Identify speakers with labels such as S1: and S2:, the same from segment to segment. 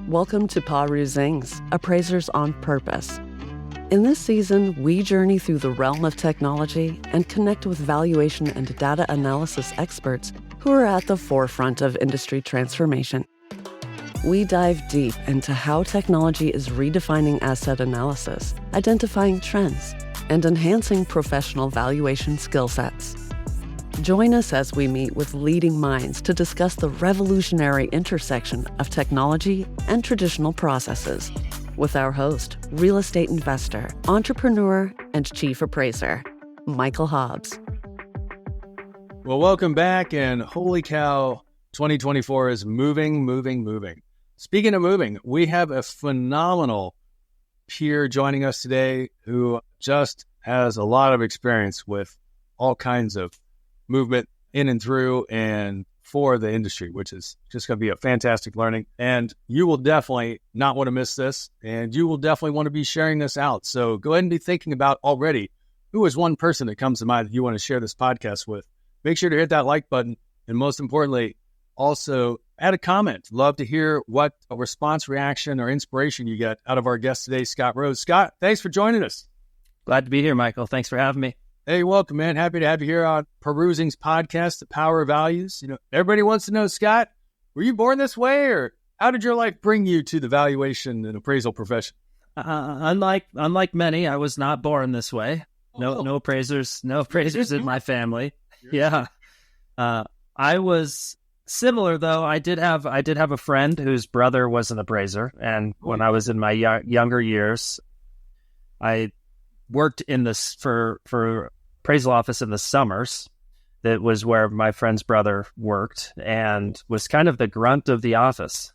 S1: Welcome to Perusing's Appraisers on Purpose. In this season, we journey through the realm of technology and connect with valuation and data analysis experts who are at the forefront of industry transformation. We dive deep into how technology is redefining asset analysis, identifying trends, and enhancing professional valuation skill sets. Join us as we meet with leading minds to discuss the revolutionary intersection of technology and traditional processes with our host, real estate investor, entrepreneur, and chief appraiser, Michael Hobbs.
S2: Well, welcome back, and holy cow, 2024 is moving. Speaking of moving, we have a phenomenal peer joining us today who just has a lot of experience with all kinds of movement in and through and for the industry, which is just going to be a fantastic learning. And you will definitely not want to miss this, and you will definitely want to be sharing this out. So go ahead and be thinking about already who is one person that comes to mind that you want to share this podcast with. Make sure to hit that like button, and most importantly, also add a comment. Love to hear what a response, reaction, or inspiration you get out of our guest today, Scot Rose. Scott, thanks for joining us.
S3: Glad to be here, Michael. Thanks for having me.
S2: Hey, welcome, man. Happy to have you here on Perusing's podcast, The Power of Values. You know, everybody wants to know, Scott, were you born this way, or how did your life bring you to the valuation and appraisal profession?
S3: Unlike many, I was not born this way. No appraisers in my family. Yeah. I was similar, though. I did have a friend whose brother was an appraiser, and when I was in my younger years, I worked in this for appraisal office in the summers. That was where my friend's brother worked and was kind of the grunt of the office.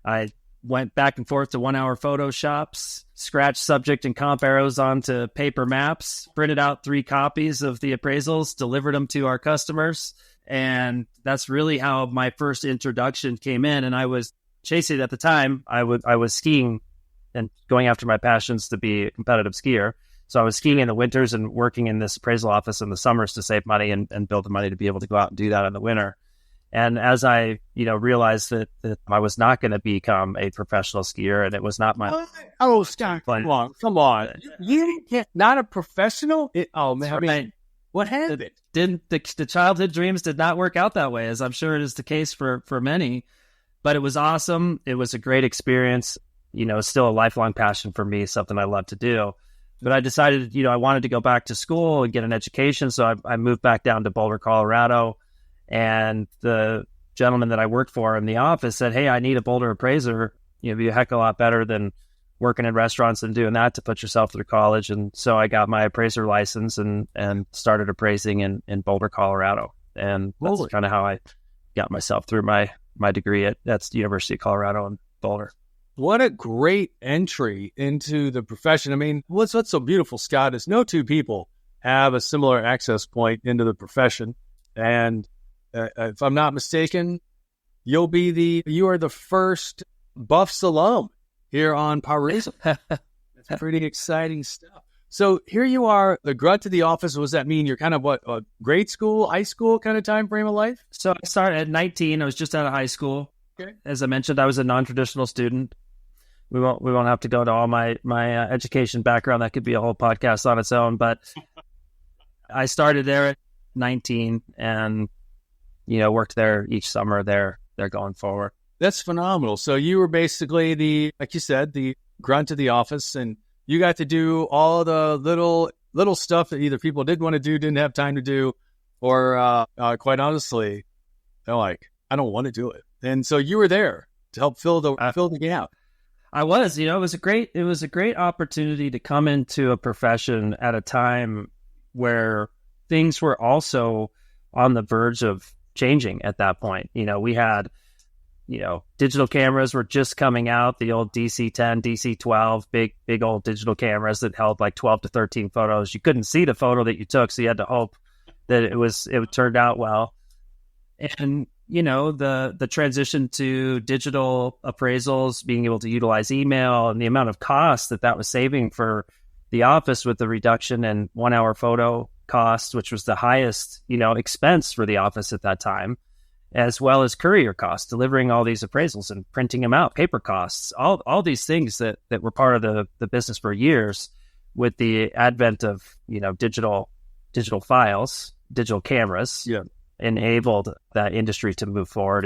S3: I went back and forth to 1 hour photoshops, scratched subject and comp arrows onto paper maps, printed out 3 copies of the appraisals, delivered them to our customers. And that's really how my first introduction came in. And I was chasing at the time. I was skiing and going after my passions to be a competitive skier. So I was skiing in the winters and working in this appraisal office in the summers to save money and build the money to be able to go out and do that in the winter. And as I, realized that I was not going to become a professional skier, and it was not my...
S2: Oh, Scott, come on. You not a professional? What happened?
S3: The childhood dreams did not work out that way, as I'm sure it is the case for many. But it was awesome. It was a great experience. Still a lifelong passion for me, something I love to do. But I decided, I wanted to go back to school and get an education. So I moved back down to Boulder, Colorado. And the gentleman that I worked for in the office said, "Hey, I need a Boulder appraiser. It'd be a heck of a lot better than working in restaurants and doing that to put yourself through college." And so I got my appraiser license and started appraising in Boulder, Colorado. And that's kind of how I got myself through my degree at the University of Colorado in Boulder.
S2: What a great entry into the profession. I mean, what's so beautiful, Scott, is no two people have a similar access point into the profession. And if I'm not mistaken, you are the first Buffs alum here on Perusing. That's pretty exciting stuff. So here you are, the grunt of the office. What does that mean? You're kind of a grade school, high school kind of time frame of life?
S3: So I started at 19. I was just out of high school. Okay. As I mentioned, I was a non-traditional student. We won't have to go to all my education background. That could be a whole podcast on its own. But I started there at 19 and worked there each summer there going forward.
S2: That's phenomenal. So you were basically like you said, the grunt of the office, and you got to do all the little stuff that either people didn't want to do, didn't have time to do, or quite honestly, they're like, I don't want to do it. And so you were there to help fill the gap.
S3: I was, it was a great opportunity to come into a profession at a time where things were also on the verge of changing at that point. We had, digital cameras were just coming out, the old DC-10, DC-12, big old digital cameras that held like 12 to 13 photos. You couldn't see the photo that you took, so you had to hope that it turned out well. And, the transition to digital appraisals, being able to utilize email, and the amount of cost that was saving for the office with the reduction in 1 hour photo cost, which was the highest, expense for the office at that time. as well as courier costs, delivering all these appraisals and printing them out, paper costs, all these things that were part of the business for years. With the advent of, digital files, digital cameras, enabled that industry to move forward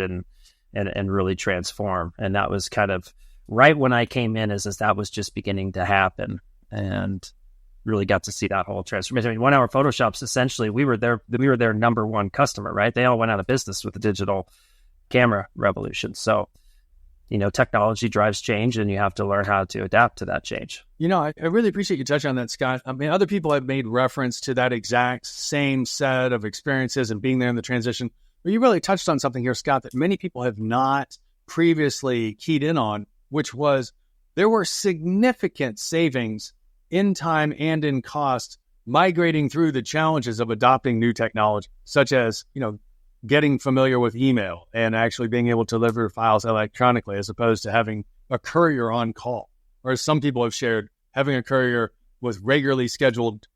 S3: and really transform. And that was kind of right when I came in, as that was just beginning to happen, and really got to see that whole transformation. I mean, 1 Hour Photoshops, essentially, we were their number one customer, right? They all went out of business with the digital camera revolution. So, technology drives change, and you have to learn how to adapt to that change.
S2: I really appreciate you touching on that, Scott. I mean, other people have made reference to that exact same set of experiences and being there in the transition. But you really touched on something here, Scott, that many people have not previously keyed in on, which was there were significant savings in time and in cost migrating through the challenges of adopting new technology, such as, getting familiar with email and actually being able to deliver files electronically as opposed to having a courier on call. Or as some people have shared, having a courier with regularly scheduled,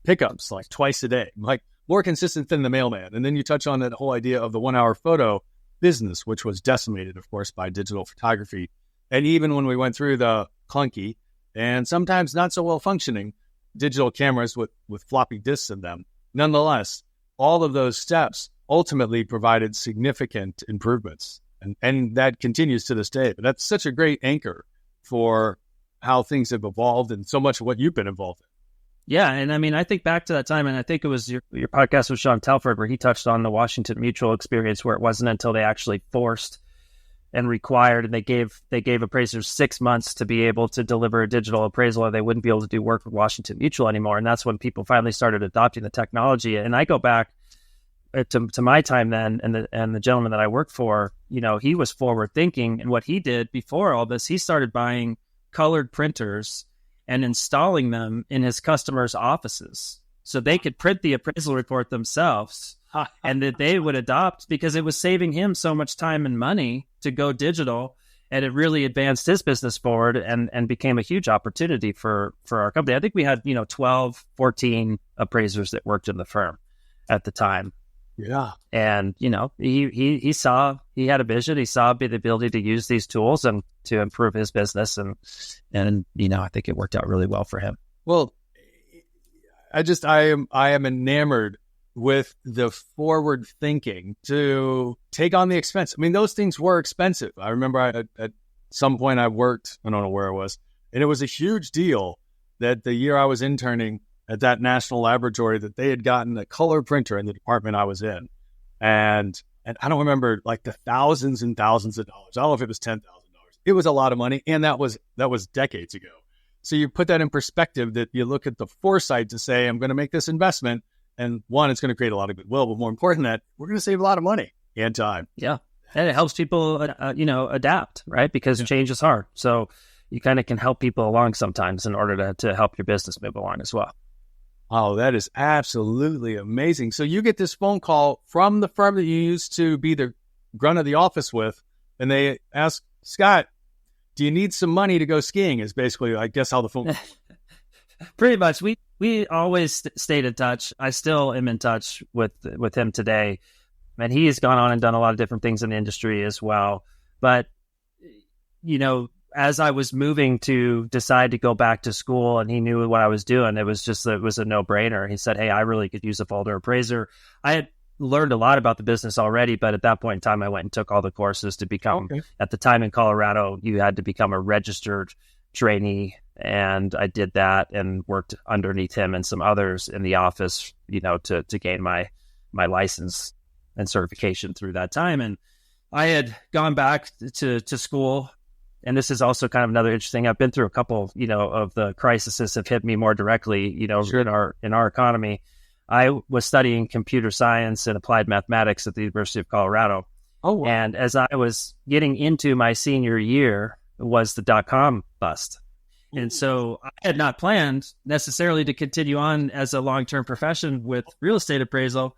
S2: pickups like twice a day, like more consistent than the mailman. And then you touch on that whole idea of the 1 hour photo business, which was decimated, of course, by digital photography. And even when we went through the clunky and sometimes not so well functioning digital cameras with floppy disks in them, nonetheless, all of those steps ultimately provided significant improvements. And that continues to this day. But that's such a great anchor for how things have evolved and so much of what you've been involved in.
S3: Yeah. And I mean, I think back to that time, and I think it was your podcast with Sean Telford, where he touched on the Washington Mutual experience, where it wasn't until they actually forced and required, and they gave appraisers 6 months to be able to deliver a digital appraisal, or they wouldn't be able to do work with Washington Mutual anymore. And that's when people finally started adopting the technology. And I go back to my time then, and the gentleman that I worked for, he was forward thinking. And what he did before all this, he started buying colored printers and installing them in his customers' offices so they could print the appraisal report themselves. And that they would adopt, because it was saving him so much time and money to go digital, and it really advanced his business forward and became a huge opportunity for our company. I think we had 12, 14 appraisers that worked in the firm at the time.
S2: Yeah,
S3: and he saw, he had a vision. He saw the ability to use these tools and to improve his business, and I think it worked out really well for him.
S2: Well, I am enamored with the forward thinking to take on the expense. I mean, those things were expensive. I remember at some point I worked, I don't know where it was, and it was a huge deal that the year I was interning at that national laboratory that they had gotten a color printer in the department I was in. And I don't remember like the thousands and thousands of dollars. I don't know if it was $10,000. It was a lot of money. And that was decades ago. So you put that in perspective, that you look at the foresight to say, I'm going to make this investment. And one, it's going to create a lot of goodwill, but more important than that, we're going to save a lot of money and time.
S3: Yeah. And it helps people, adapt, right? Because change is hard. So you kind of can help people along sometimes in order to help your business move along as well.
S2: Oh, that is absolutely amazing. So you get this phone call from the firm that you used to be the grunt of the office with, and they ask, Scott, do you need some money to go skiing? Is basically, I guess, how the phone
S3: Pretty much. We always stayed in touch. I still am in touch with him today. And he has gone on and done a lot of different things in the industry as well. But, as I was moving to decide to go back to school, and he knew what I was doing, it was a no-brainer. He said, hey, I really could use a folder appraiser. I had learned a lot about the business already, but at that point in time, I went and took all the courses to become, at the time in Colorado, you had to become a registered trainee. And I did that and worked underneath him and some others in the office, to gain my license and certification through that time. And I had gone back to school. And this is also kind of another interesting. I've been through a couple, of the crises have hit me more directly, sure. in our economy. I was studying computer science and applied mathematics at the University of Colorado.
S2: Oh, wow.
S3: And as I was getting into my senior year was the .com bust. And so I had not planned necessarily to continue on as a long-term profession with real estate appraisal.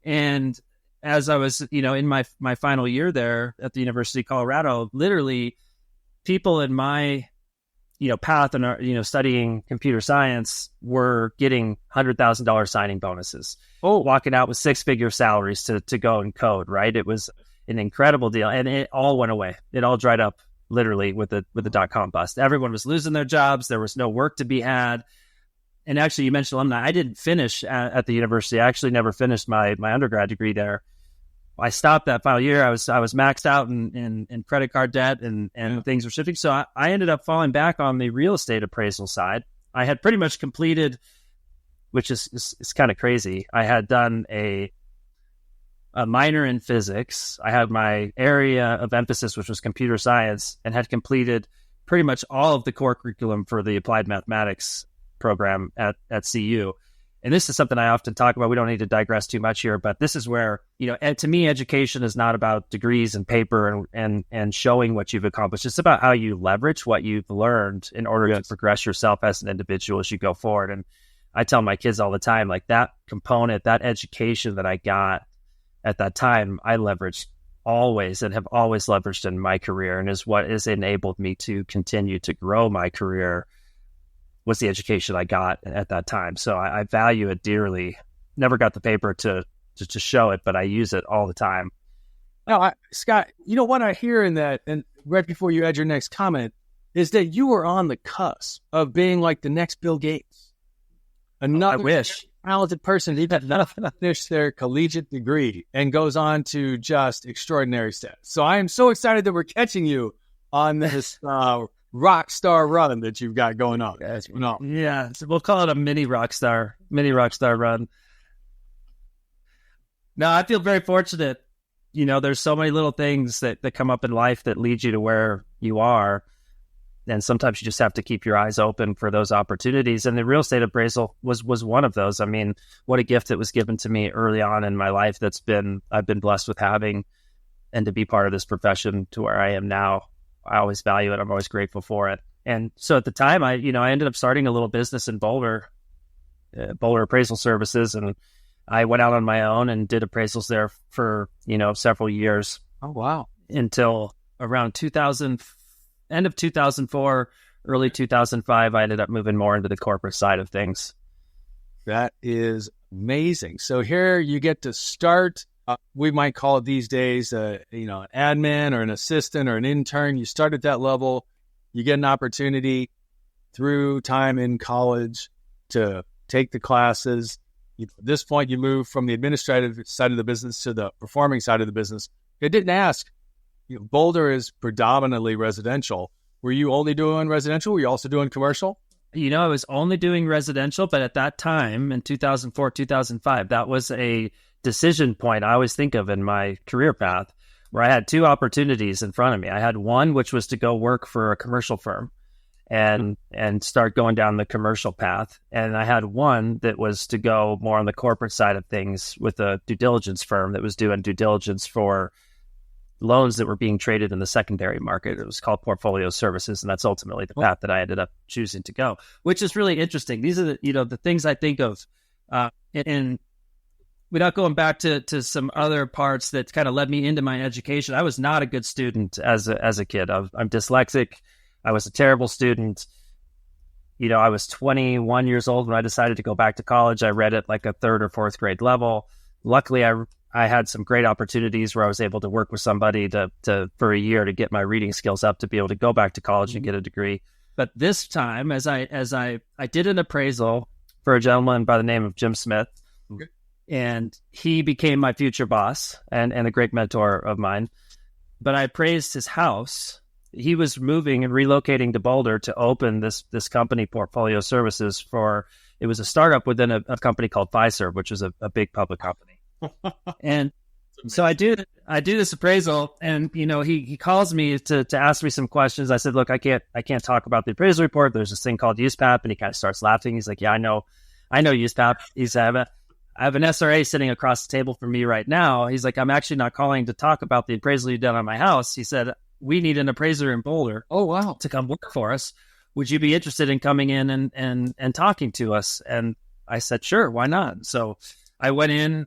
S3: And as I was, in my final year there at the University of Colorado, literally people in my path and studying computer science were getting $100,000 signing bonuses. Walking out with 6-figure salaries to go and code. Right, it was an incredible deal, and it all went away. It all dried up literally with the .com bust. Everyone was losing their jobs. There was no work to be had. And actually, you mentioned alumni. I didn't finish at the university. I actually never finished my undergrad degree there. I stopped that final year. I was maxed out in credit card debt, and things were shifting. So I ended up falling back on the real estate appraisal side. I had pretty much completed, which is kind of crazy. I had done a minor in physics. I had my area of emphasis, which was computer science, and had completed pretty much all of the core curriculum for the applied mathematics program at CU. And this is something I often talk about. We don't need to digress too much here, but this is where, to me, education is not about degrees and paper and showing what you've accomplished. It's about how you leverage what you've learned in order to progress yourself as an individual as you go forward. And I tell my kids all the time, like, that component, that education that I got at that time, I leveraged always and have always leveraged in my career, and is what has enabled me to continue to grow my career, was the education I got at that time. So I value it dearly. Never got the paper to show it, but I use it all the time.
S2: Now, Scott, what I hear in that, and right before you add your next comment, is that you were on the cusp of being like the next Bill Gates. Another
S3: I wish.
S2: Talented person who finished their collegiate degree and goes on to just extraordinary stats. So I am so excited that we're catching you on this rock star run that you've got going on.
S3: Yeah, so we'll call it a mini rock star run. No, I feel very fortunate. There's so many little things that come up in life that lead you to where you are. And sometimes you just have to keep your eyes open for those opportunities. And the real estate appraisal was one of those. I mean, what a gift it was given to me early on in my life I've been blessed with having, and to be part of this profession to where I am now. I always value it. I'm always grateful for it. And so at the time, I ended up starting a little business in Boulder Appraisal Services. And I went out on my own and did appraisals there for, several years.
S2: Oh, wow.
S3: Until around end of 2004, early 2005, I ended up moving more into the corporate side of things.
S2: That is amazing. So here you get to start. We might call it these days, an admin or an assistant or an intern. You start at that level. You get an opportunity through time in college to take the classes. At this point, you move from the administrative side of the business to the performing side of the business. I didn't ask. Boulder is predominantly residential. Were you only doing residential? Were you also doing commercial?
S3: I was only doing residential, but at that time in 2004, 2005, that was a decision point I always think of in my career path, where I had two opportunities in front of me. I had one, which was to go work for a commercial firm and start going down the commercial path. And I had one that was to go more on the corporate side of things with a due diligence firm that was doing due diligence for loans that were being traded in the secondary market. It was called Portfolio Services, and that's ultimately the path that I ended up choosing to go, which is really interesting. These are the things I think of, and without going back to some other parts that kind of led me into my education. I was not a good student as a kid. I'm dyslexic. I was a terrible student. I was 21 years old when I decided to go back to college. I read at like a third or fourth grade level. Luckily, I had some great opportunities where I was able to work with somebody to for a year to get my reading skills up to be able to go back to college and get a degree. But this time, as I did an appraisal for a gentleman by the name of Jim Smith, okay, and he became my future boss and a great mentor of mine. But I appraised his house. He was moving and relocating to Boulder to open this company, Portfolio Services, for it was a startup within a company called Fiserv, which was a big public company. And so I do this appraisal, and he calls me to ask me some questions. I said, look, I can't talk about the appraisal report. There's this thing called USPAP, and he kind of starts laughing. He's like, yeah, I know USPAP. I have an SRA sitting across the table from me right now. He's like, I'm actually not calling to talk about the appraisal you've done on my house. He said, we need an appraiser in Boulder.
S2: Oh, wow.
S3: To come work for us. Would you be interested in coming in and talking to us? And I said, sure, why not? So I went in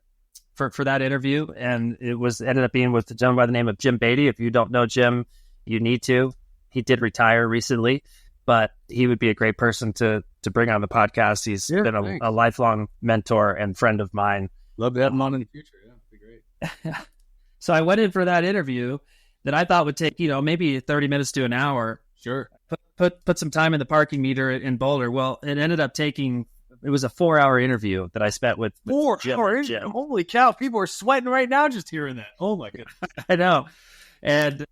S3: for that interview, and it ended up being with a gentleman by the name of Jim Beatty. If you don't know Jim, you need to. He did retire recently, but he would be a great person to bring on the podcast. He's been a lifelong mentor and friend of mine.
S2: Love to have him on in the future. Yeah, it'd be great.
S3: So I went in for that interview that I thought would take, maybe 30 minutes to an hour.
S2: Sure.
S3: Put some time in the parking meter in Boulder. Well, it ended up it was a 4-hour interview that I spent with
S2: 4
S3: Jim.
S2: hours? Holy cow. People are sweating right now just hearing that. Oh my goodness.
S3: I know. And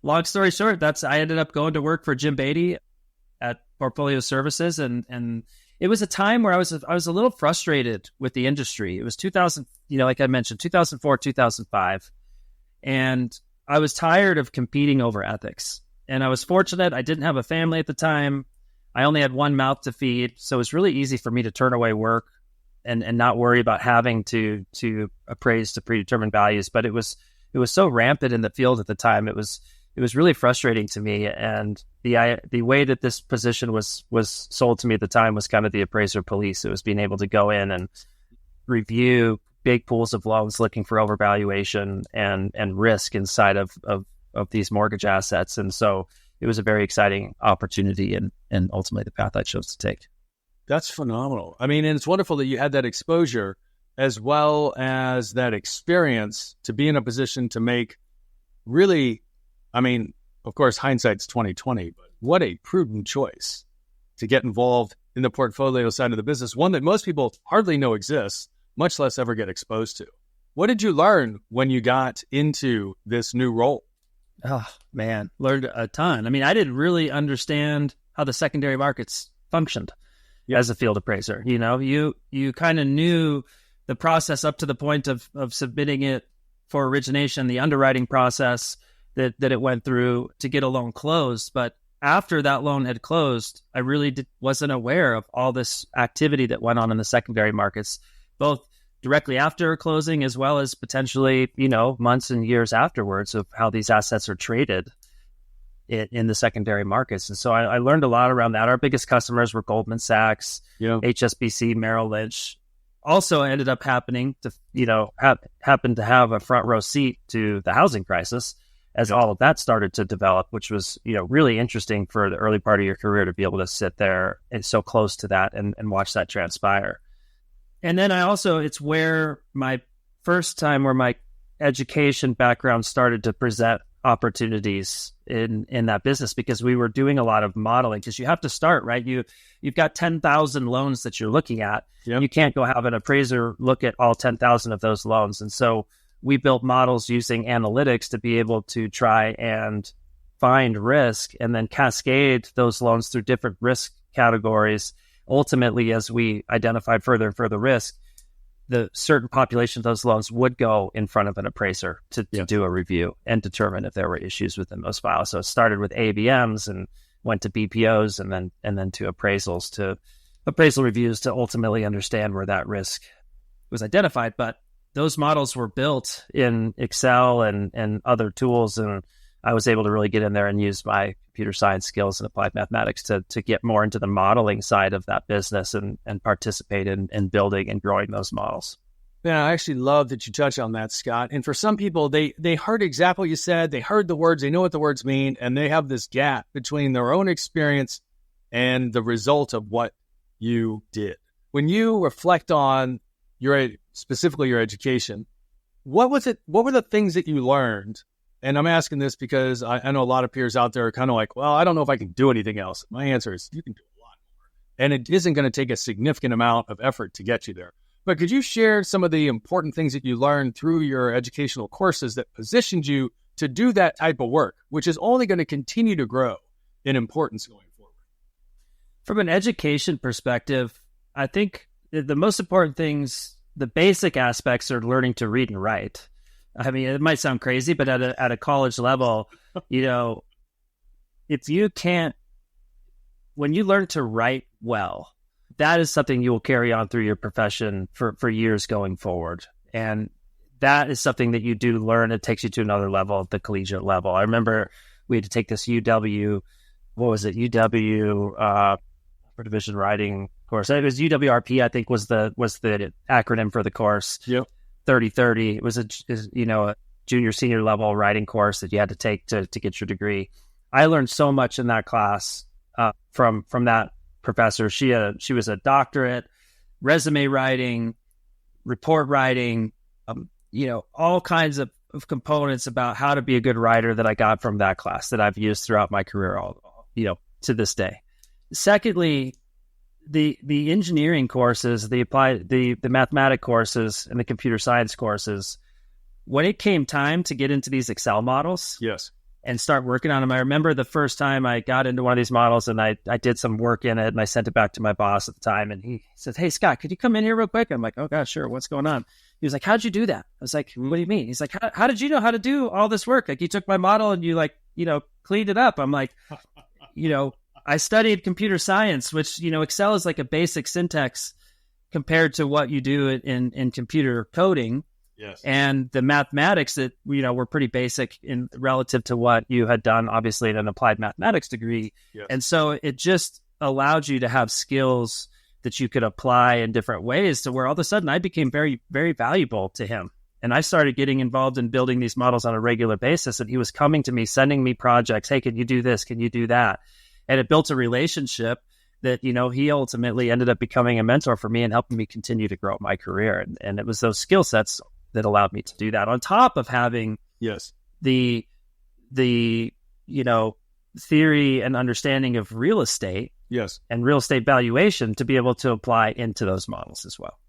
S3: long story short, I ended up going to work for Jim Beatty at Portfolio Services. And it was a time where I was a little frustrated with the industry. It was 2000, like I mentioned, 2004, 2005. And I was tired of competing over ethics. And I was fortunate. I didn't have a family at the time. I only had one mouth to feed. So it was really easy for me to turn away work and not worry about having to appraise to predetermined values. But it was so rampant in the field at the time. It was really frustrating to me. And the way that this position was sold to me at the time was kind of the appraiser police. It was being able to go in and review big pools of loans looking for overvaluation and risk inside of these mortgage assets. And so it was a very exciting opportunity and ultimately the path I chose to take.
S2: That's phenomenal. I mean, and it's wonderful that you had that exposure as well as that experience to be in a position to make really, I mean, of course, hindsight's 2020, but what a prudent choice to get involved in the portfolio side of the business, one that most people hardly know exists, much less ever get exposed to. What did you learn when you got into this new role?
S3: Oh, man, learned a ton. I mean, I didn't really understand how the secondary markets functioned as a field appraiser. You kind of knew the process up to the point of submitting it for origination, the underwriting process that it went through to get a loan closed. But after that loan had closed, I really wasn't aware of all this activity that went on in the secondary markets, both directly after closing as well as potentially, months and years afterwards of how these assets are traded in the secondary markets. And so I learned a lot around that. Our biggest customers were Goldman Sachs, HSBC, Merrill Lynch. Also ended up happening to, happen to have a front row seat to the housing crisis as all of that started to develop, which was, really interesting for the early part of your career to be able to sit there and so close to that and watch that transpire. And then it's where my first time where my education background started to present opportunities in that business, because we were doing a lot of modeling, because you have to start, right? You've got 10,000 loans that you're looking at. Yep. You can't go have an appraiser look at all 10,000 of those loans. And so we built models using analytics to be able to try and find risk and then cascade those loans through different risk categories. Ultimately, as we identified further and further risk, the certain population of those loans would go in front of an appraiser to do a review and determine if there were issues within those files. So it started with ABMs and went to BPOs and then to appraisals, to appraisal reviews, to ultimately understand where that risk was identified. But those models were built in Excel and other tools, and I was able to really get in there and use my computer science skills and applied mathematics to get more into the modeling side of that business and participate in building and growing those models.
S2: Yeah, I actually love that you touch on that, Scott. And for some people, they heard exactly what you said. They heard the words. They know what the words mean. And they have this gap between their own experience and the result of what you did. When you reflect on specifically your education, what was it? What were the things that you learned? And I'm asking this because I know a lot of peers out there are kind of like, well, I don't know if I can do anything else. My answer is you can do a lot more. And it isn't going to take a significant amount of effort to get you there. But could you share some of the important things that you learned through your educational courses that positioned you to do that type of work, which is only going to continue to grow in importance going forward?
S3: From an education perspective, I think the most important things, the basic aspects, are learning to read and write. I mean, it might sound crazy, but at a college level, if you can't, when you learn to write well, that is something you will carry on through your profession for years going forward. And that is something that you do learn. It takes you to another level, the collegiate level. I remember we had to take this UW, for division writing course. It was UWRP, I think was the acronym for the course.
S2: Yep.
S3: 30-30. It was a junior, senior level writing course that you had to take to get your degree. I learned so much in that class from that professor. She was a doctorate, resume writing, report writing, all kinds of components about how to be a good writer that I got from that class that I've used throughout my career, to this day. Secondly, the engineering courses, the mathematic courses, and the computer science courses, when it came time to get into these Excel models,
S2: yes,
S3: and start working on them. I remember the first time I got into one of these models and I did some work in it, and I sent it back to my boss at the time, and he said, "Hey, Scott, could you come in here real quick?" I'm like, "Oh gosh, sure. What's going on?" He was like, "How'd you do that?" I was like, "What do you mean?" He's like, how did you know how to do all this work? Like, you took my model and you cleaned it up. I'm like, I studied computer science, which, Excel is like a basic syntax compared to what you do in computer coding.
S2: Yes.
S3: And the mathematics that, were pretty basic in relative to what you had done, obviously, in an applied mathematics degree.
S2: Yes.
S3: And so it just allowed you to have skills that you could apply in different ways, to where all of a sudden I became very, very valuable to him. And I started getting involved in building these models on a regular basis. And he was coming to me, sending me projects. Hey, can you do this? Can you do that? And it built a relationship that, he ultimately ended up becoming a mentor for me and helping me continue to grow my career. And it was those skill sets that allowed me to do that, on top of having the theory and understanding of real estate and real estate valuation to be able to apply into those models as well.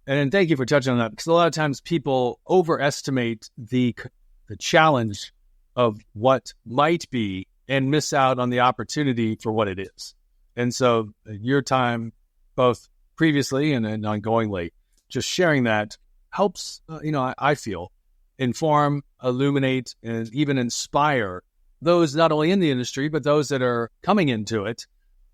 S2: And thank you for touching on that, because a lot of times people overestimate the challenge of what might be and miss out on the opportunity for what it is. And so your time, both previously and ongoingly, just sharing that helps, I feel, inform, illuminate, and even inspire those not only in the industry, but those that are coming into it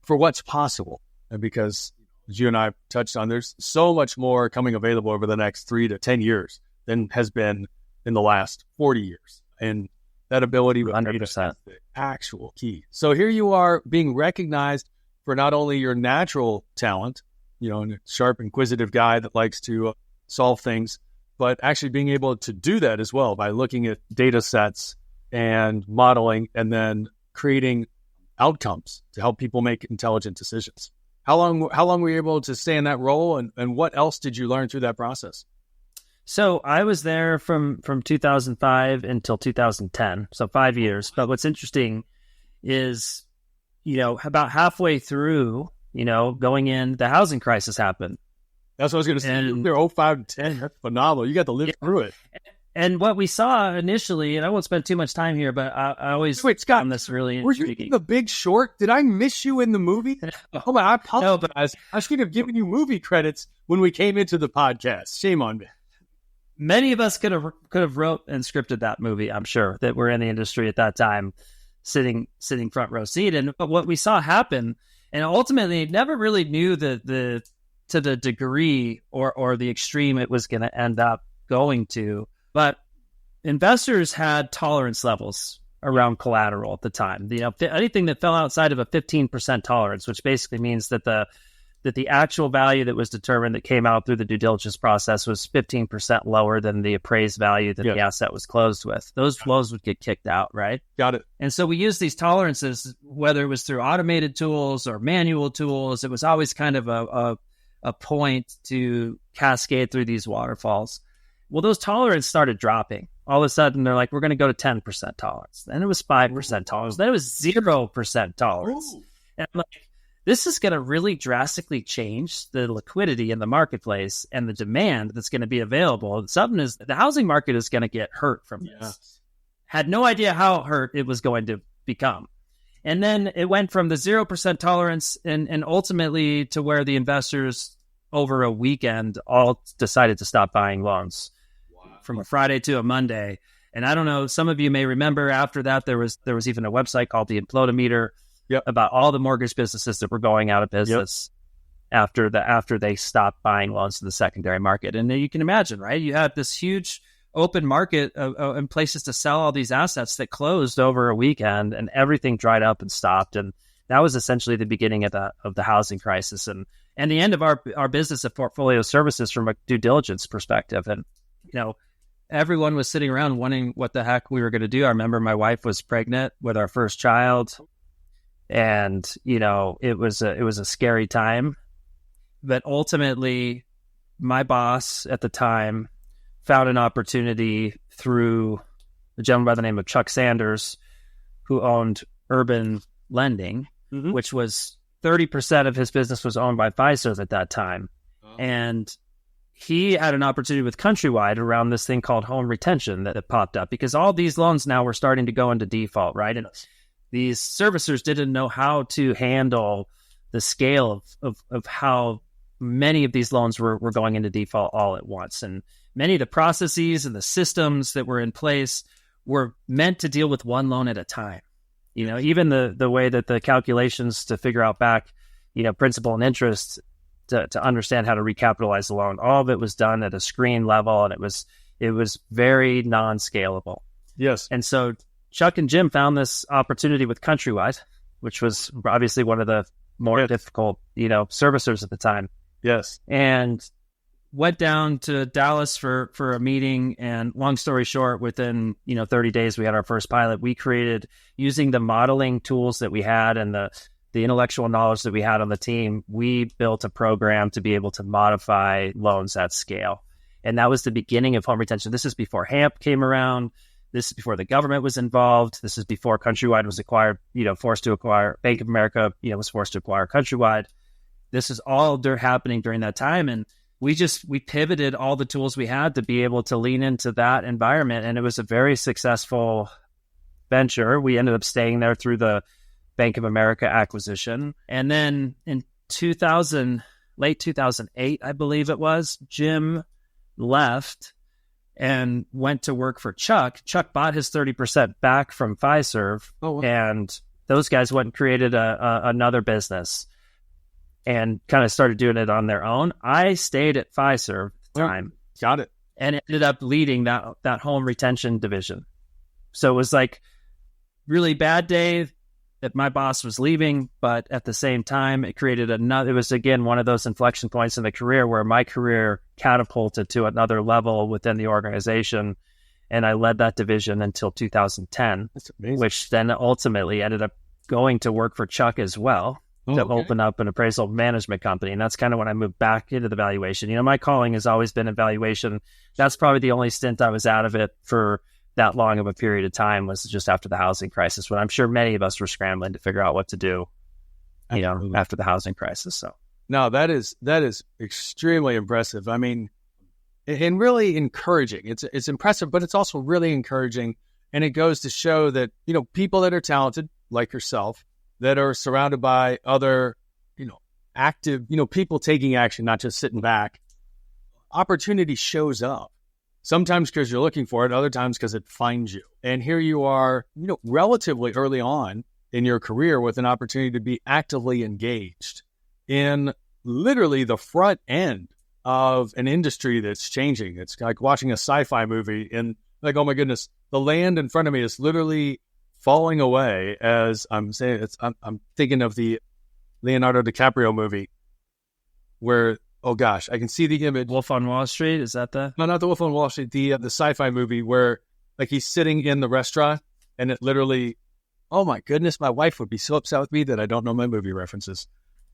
S2: for what's possible. And because, as you and I touched on, there's so much more coming available over the next 3 to 10 years than has been in the last 40 years. And that ability with
S3: 100%
S2: the actual key. So here you are being recognized for not only your natural talent, a sharp, inquisitive guy that likes to solve things, but actually being able to do that as well by looking at data sets and modeling and then creating outcomes to help people make intelligent decisions. How long were you able to stay in that role, and what else did you learn through that process?
S3: So I was there from 2005 until 2010, so 5 years. But what's interesting is, about halfway through, going in, the housing crisis happened.
S2: That's what I was going to say. They're 05 to 10. That's phenomenal. You got to live through it.
S3: And what we saw initially, and I won't spend too much time here, but I always
S2: Wait, Scott,
S3: found this really
S2: were
S3: intriguing.
S2: you in The Big Short? Did I miss you in the movie? Oh, I apologize. I should have given you movie credits when we came into the podcast. Shame on me.
S3: Many of us could have wrote and scripted that movie, I'm sure, that were in the industry at that time, sitting front row seat. And what we saw happen, and ultimately never really knew to the degree or the extreme it was going to end up going to, but investors had tolerance levels around collateral at the time. Anything that fell outside of a 15% tolerance, which basically means that the actual value that was determined that came out through the due diligence process was 15% lower than the appraised value that the asset was closed with. Those loans would get kicked out, right?
S2: Got it.
S3: And so we used these tolerances, whether it was through automated tools or manual tools. It was always kind of a point to cascade through these waterfalls. Well, those tolerances started dropping. All of a sudden, they're like, we're going to go to 10% tolerance. Then it was 5% tolerance. Then it was 0% tolerance. Ooh. And I'm like, this is going to really drastically change the liquidity in the marketplace and the demand that's going to be available. The housing market is going to get hurt from this. Yes. Had no idea how hurt it was going to become. And then it went from the 0% tolerance and ultimately to where the investors over a weekend all decided to stop buying loans. From a Friday to a Monday. And I don't know, some of you may remember after that, there was even a website called the Implodometer about all the mortgage businesses that were going out of business after they stopped buying loans to the secondary market. And you can imagine, right? You had this huge open market and places to sell all these assets that closed over a weekend, and everything dried up and stopped. And that was essentially the beginning of the housing crisis and the end of our business of portfolio services from a due diligence perspective. And, everyone was sitting around wondering what the heck we were going to do. I remember my wife was pregnant with our first child, And, it was a scary time. But ultimately, my boss at the time found an opportunity through a gentleman by the name of Chuck Sanders, who owned Urban Lending, which was 30% of his business was owned by Fiserv at that time. Oh. And he had an opportunity with Countrywide around this thing called home retention that popped up, because all these loans now were starting to go into default, right? And these servicers didn't know how to handle the scale of how many of these loans were going into default all at once. And many of the processes and the systems that were in place were meant to deal with one loan at a time. Even the way that the calculations to figure out back, principal and interest to understand how to recapitalize the loan, all of it was done at a screen level, and it was very non-scalable.
S2: Yes.
S3: And so Chuck and Jim found this opportunity with Countrywide, which was obviously one of the more difficult, servicers at the time.
S2: Yes.
S3: And went down to Dallas for a meeting, and long story short, within 30 days we had our first pilot. We created, using the modeling tools that we had and the intellectual knowledge that we had on the team, we built a program to be able to modify loans at scale. And that was the beginning of home retention. This is before HAMP came around. This is before the government was involved. This is before Countrywide was acquired, forced to acquire. Bank of America, was forced to acquire Countrywide. This is all happening during that time. And we pivoted all the tools we had to be able to lean into that environment. And it was a very successful venture. We ended up staying there through the Bank of America acquisition. And then in late 2008, I believe it was, Jim left and went to work for Chuck. Chuck bought his 30% back from Fiserv. Oh, wow. And those guys went and created another business and kind of started doing it on their own. I stayed at Fiserv at the time.
S2: Got it.
S3: And ended up leading that home retention division. So it was like really bad day that my boss was leaving, but at the same time, it created it was again one of those inflection points in the career where my career catapulted to another level within the organization. And I led that division until 2010, which then ultimately ended up going to work for Chuck as well. Open up an appraisal management company. And that's kind of when I moved back into the valuation. My calling has always been in valuation. That's probably the only stint I was out of it for that long of a period of time, was just after the housing crisis, when I'm sure many of us were scrambling to figure out what to do, after the housing crisis. So
S2: no, that is extremely impressive. I mean, and really encouraging. It's impressive, but it's also really encouraging. And it goes to show that, people that are talented like yourself, that are surrounded by other, active, people taking action, not just sitting back. Opportunity shows up. Sometimes because you're looking for it, other times because it finds you. And here you are, relatively early on in your career with an opportunity to be actively engaged in literally the front end of an industry that's changing. It's like watching a sci-fi movie and like, oh my goodness, the land in front of me is literally falling away as I'm saying. I'm thinking of the Leonardo DiCaprio movie where, oh gosh, I can see the image.
S3: Wolf on Wall Street, is that the?
S2: No, not the Wolf on Wall Street. The sci-fi movie where like he's sitting in the restaurant and it literally, oh my goodness, my wife would be so upset with me that I don't know my movie references.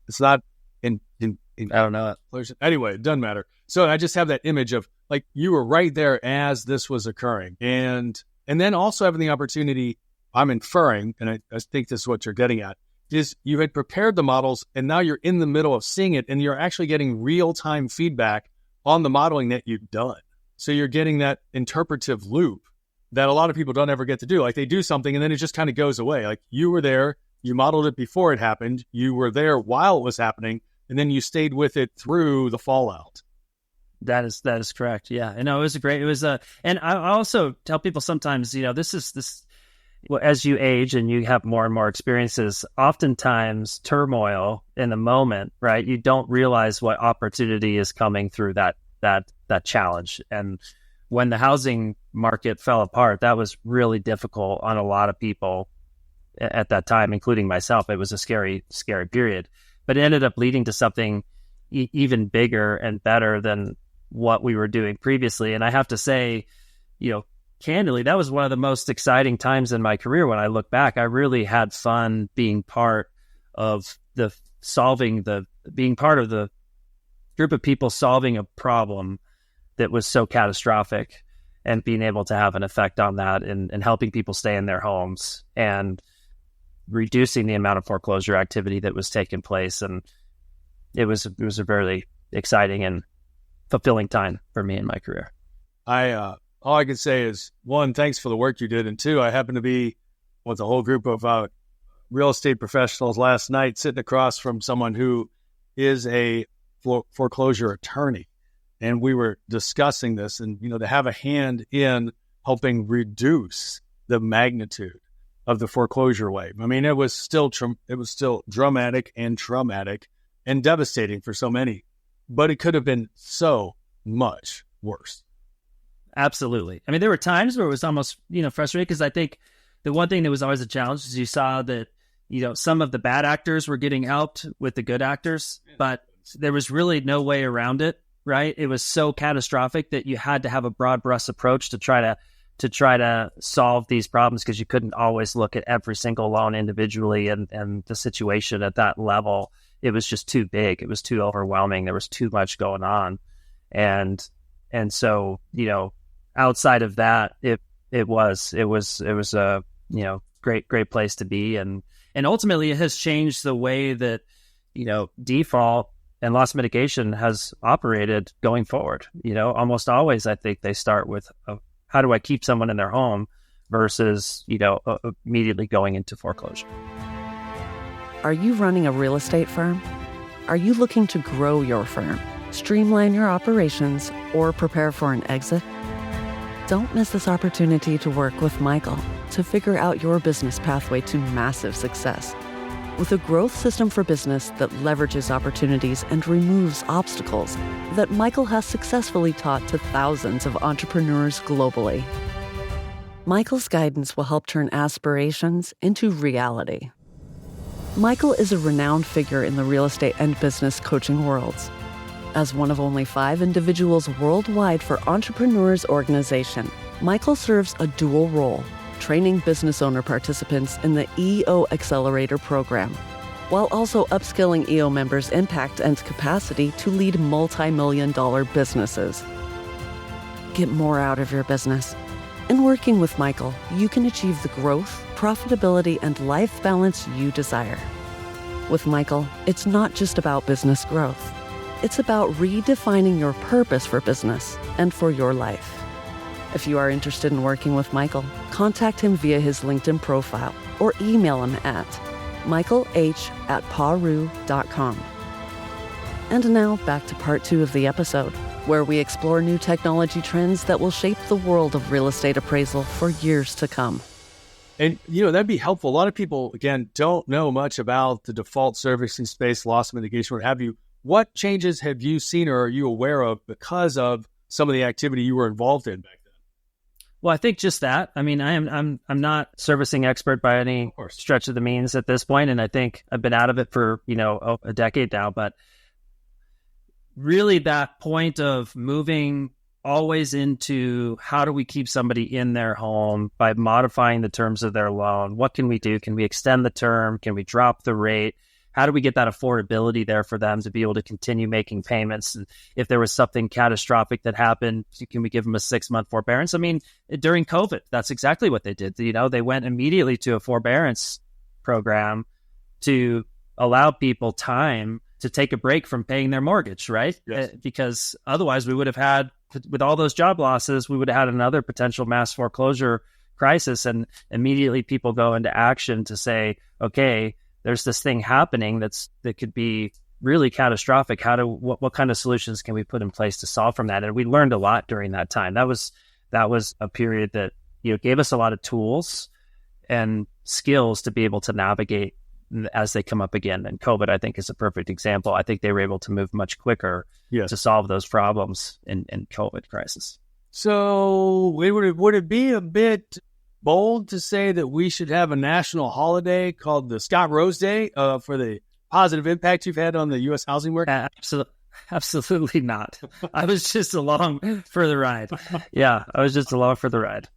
S2: It's not in
S3: I don't know it.
S2: Anyway, it doesn't matter. So I just have that image of like you were right there as this was occurring, and then also having the opportunity. I'm inferring, and I think this is what you're getting at, is you had prepared the models and now you're in the middle of seeing it and you're actually getting real-time feedback on the modeling that you've done. So you're getting that interpretive loop that a lot of people don't ever get to do. Like they do something and then it just kind of goes away. Like you were there, you modeled it before it happened, you were there while it was happening, and then you stayed with it through the fallout.
S3: That is correct. Yeah. And it was and I also tell people sometimes, this well, as you age and you have more and more experiences, oftentimes turmoil in the moment, right? You don't realize what opportunity is coming through that challenge. And when the housing market fell apart, that was really difficult on a lot of people at that time, including myself. It was a scary, scary period, but it ended up leading to something even bigger and better than what we were doing previously. And I have to say, candidly, that was one of the most exciting times in my career. When I look back, I really had fun being part of being part of the group of people solving a problem that was so catastrophic, and being able to have an effect on that and helping people stay in their homes and reducing the amount of foreclosure activity that was taking place. And it was a very exciting and fulfilling time for me in my career.
S2: All I can say is, one, thanks for the work you did. And two, I happened to be with a whole group of real estate professionals last night, sitting across from someone who is a foreclosure attorney. And we were discussing this, and, to have a hand in helping reduce the magnitude of the foreclosure wave. I mean, it was still dramatic and traumatic and devastating for so many, but it could have been so much worse.
S3: Absolutely. I mean, there were times where it was almost, frustrating, because I think the one thing that was always a challenge is you saw that, some of the bad actors were getting helped with the good actors, but there was really no way around it, right? It was so catastrophic that you had to have a broad brush approach to try to solve these problems, because you couldn't always look at every single loan individually and the situation at that level. It was just too big. It was too overwhelming. There was too much going on. And so, outside of that, it was a, great place to be. And ultimately it has changed the way that, default and loss mitigation has operated going forward. Almost always, I think they start with, how do I keep someone in their home versus, immediately going into foreclosure.
S1: Are you running a real estate firm? Are you looking to grow your firm, streamline your operations, or prepare for an exit? Don't miss this opportunity to work with Michael to figure out your business pathway to massive success. With a growth system for business that leverages opportunities and removes obstacles that Michael has successfully taught to thousands of entrepreneurs globally. Michael's guidance will help turn aspirations into reality. Michael is a renowned figure in the real estate and business coaching worlds. As one of only 5 individuals worldwide for Entrepreneurs Organization, Michael serves a dual role, training business owner participants in the EO Accelerator program, while also upskilling EO members' impact and capacity to lead multi-million-dollar businesses. Get more out of your business. In working with Michael, you can achieve the growth, profitability, and life balance you desire. With Michael, it's not just about business growth. It's about redefining your purpose for business and for your life. If you are interested in working with Michael, contact him via his LinkedIn profile or email him at michaelh@paru.com. And now back to part 2 of the episode, where we explore new technology trends that will shape the world of real estate appraisal for years to come.
S2: And, that'd be helpful. A lot of people, again, don't know much about the default servicing space, loss mitigation, what have you. What changes have you seen or are you aware of because of some of the activity you were involved in back then?
S3: Well, I think just that. I mean, I'm not servicing expert by any stretch of the means at this point, and I think I've been out of it for, a decade now. But really that point of moving always into how do we keep somebody in their home by modifying the terms of their loan? What can we do? Can we extend the term? Can we drop the rate? How do we get that affordability there for them to be able to continue making payments? And if there was something catastrophic that happened, can we give them a 6-month forbearance? I mean, during COVID, that's exactly what they did. They went immediately to a forbearance program to allow people time to take a break from paying their mortgage, right?
S2: Yes.
S3: Because otherwise we would have had, with all those job losses, we would have had another potential mass foreclosure crisis. And immediately people go into action to say, okay, there's this thing happening that could be really catastrophic. What kind of solutions can we put in place to solve from that? And we learned a lot during that time. That was a period that gave us a lot of tools and skills to be able to navigate as they come up again. And COVID, I think, is a perfect example. I think they were able to move much quicker to solve those problems in COVID crisis.
S2: So would it be a bit bold to say that we should have a national holiday called the Scot Rose Day for the positive impact you've had on the U.S. housing market?
S3: Absolutely not. I was just along for the ride. Yeah, I was just along for the ride.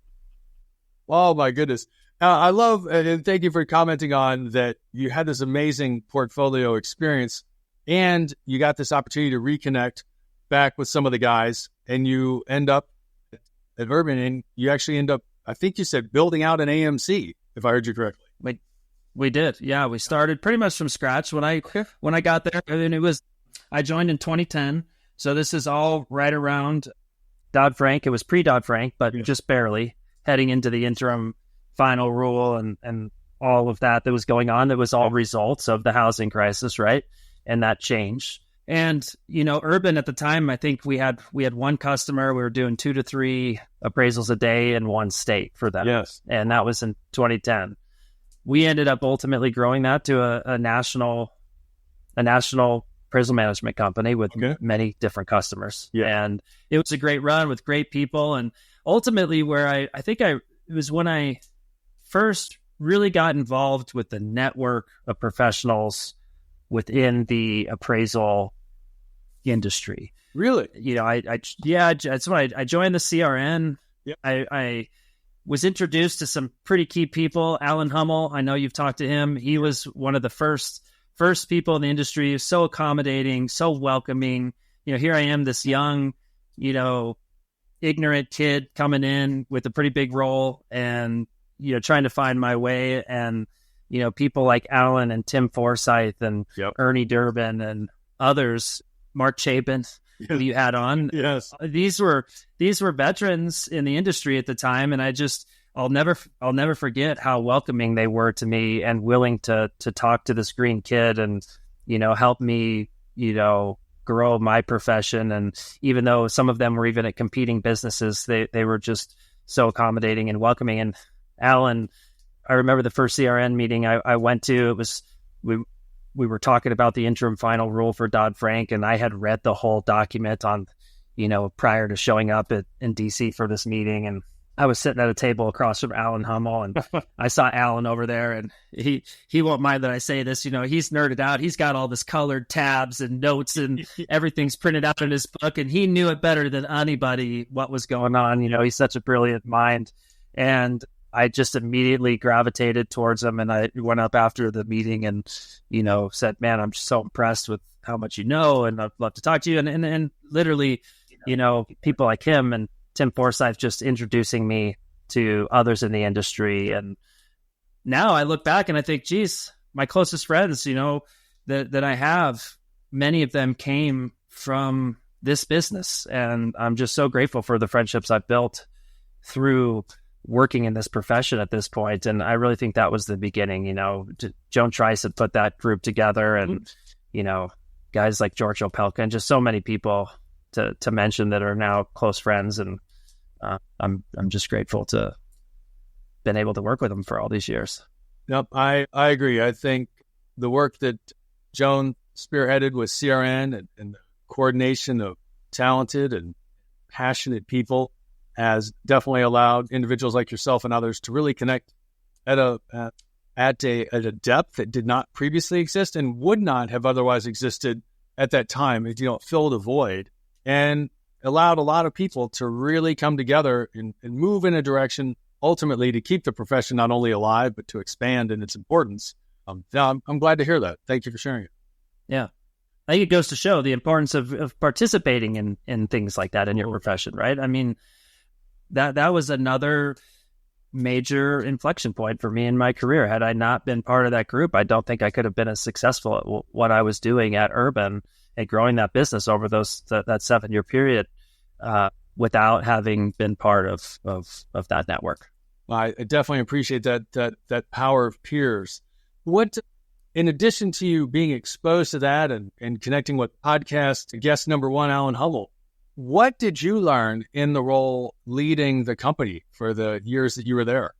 S2: Oh my goodness. I love, and thank you for commenting on that. You had this amazing portfolio experience and you got this opportunity to reconnect back with some of the guys, and you end up at Urban, and you actually end up, I think you said, building out an AMC, if I heard you correctly.
S3: We did. Yeah. We started pretty much from scratch when I got there. And I joined in 2010. So this is all right around Dodd-Frank. It was pre-Dodd-Frank, but just barely heading into the interim final rule and all of that was going on. That was all results of the housing crisis, right? And that changed. And, Urban at the time, I think we had one customer. We were doing 2 to 3 appraisals a day in one state for them.
S2: Yes.
S3: And that was in 2010. We ended up ultimately growing that to a national appraisal management company with many different customers. Yeah. And it was a great run with great people. And ultimately where it was when I first really got involved with the network of professionals within the appraisal industry.
S2: Really?
S3: That's when I joined the CRN. Yep. I was introduced to some pretty key people. Alan Hummel, I know you've talked to him. He was one of the first people in the industry, so accommodating, so welcoming. Here I am, this young, ignorant kid coming in with a pretty big role and, trying to find my way. And, people like Alan and Tim Forsyth and Ernie Durbin and others, Mark Chapin, who you had on.
S2: Yes.
S3: These were veterans in the industry at the time. And I'll never forget how welcoming they were to me and willing to talk to this green kid and, help me, grow my profession. And even though some of them were even at competing businesses, they were just so accommodating and welcoming. And Alan, I remember the first CRN meeting I went to, it was, we were talking about the interim final rule for Dodd-Frank, and I had read the whole document on, prior to showing up in DC for this meeting. And I was sitting at a table across from Alan Hummel, and I saw Alan over there, and he won't mind that I say this, he's nerded out. He's got all this colored tabs and notes and everything's printed out in his book, and he knew it better than anybody what was going on. He's such a brilliant mind. And I just immediately gravitated towards him, and I went up after the meeting and, said, man, I'm just so impressed with how much you know, and I'd love to talk to you. And literally, people like him and Tim Forsyth just introducing me to others in the industry. And now I look back and I think, geez, my closest friends, that I have, many of them came from this business. And I'm just so grateful for the friendships I've built through working in this profession at this point. And I really think that was the beginning. Joan Trice had put that group together, and, guys like George Opelka and just so many people to mention that are now close friends. And I'm just grateful to been able to work with them for all these years.
S2: Yep. I agree. I think the work that Joan spearheaded with CRN and the coordination of talented and passionate people has definitely allowed individuals like yourself and others to really connect at a depth that did not previously exist and would not have otherwise existed at that time. It filled a void and allowed a lot of people to really come together and move in a direction ultimately to keep the profession not only alive but to expand in its importance. I'm glad to hear that. Thank you for sharing it.
S3: Yeah. I think it goes to show the importance of participating in things like that in your profession, right? I mean, that was another major inflection point for me in my career. Had I not been part of that group, I don't think I could have been as successful at what I was doing at Urban and growing that business over that 7-year period without having been part of that network.
S2: I definitely appreciate that power of peers. What, in addition to you being exposed to that and connecting with podcast guest number 1, Alan Hummel, what did you learn in the role leading the company for the years that you were there?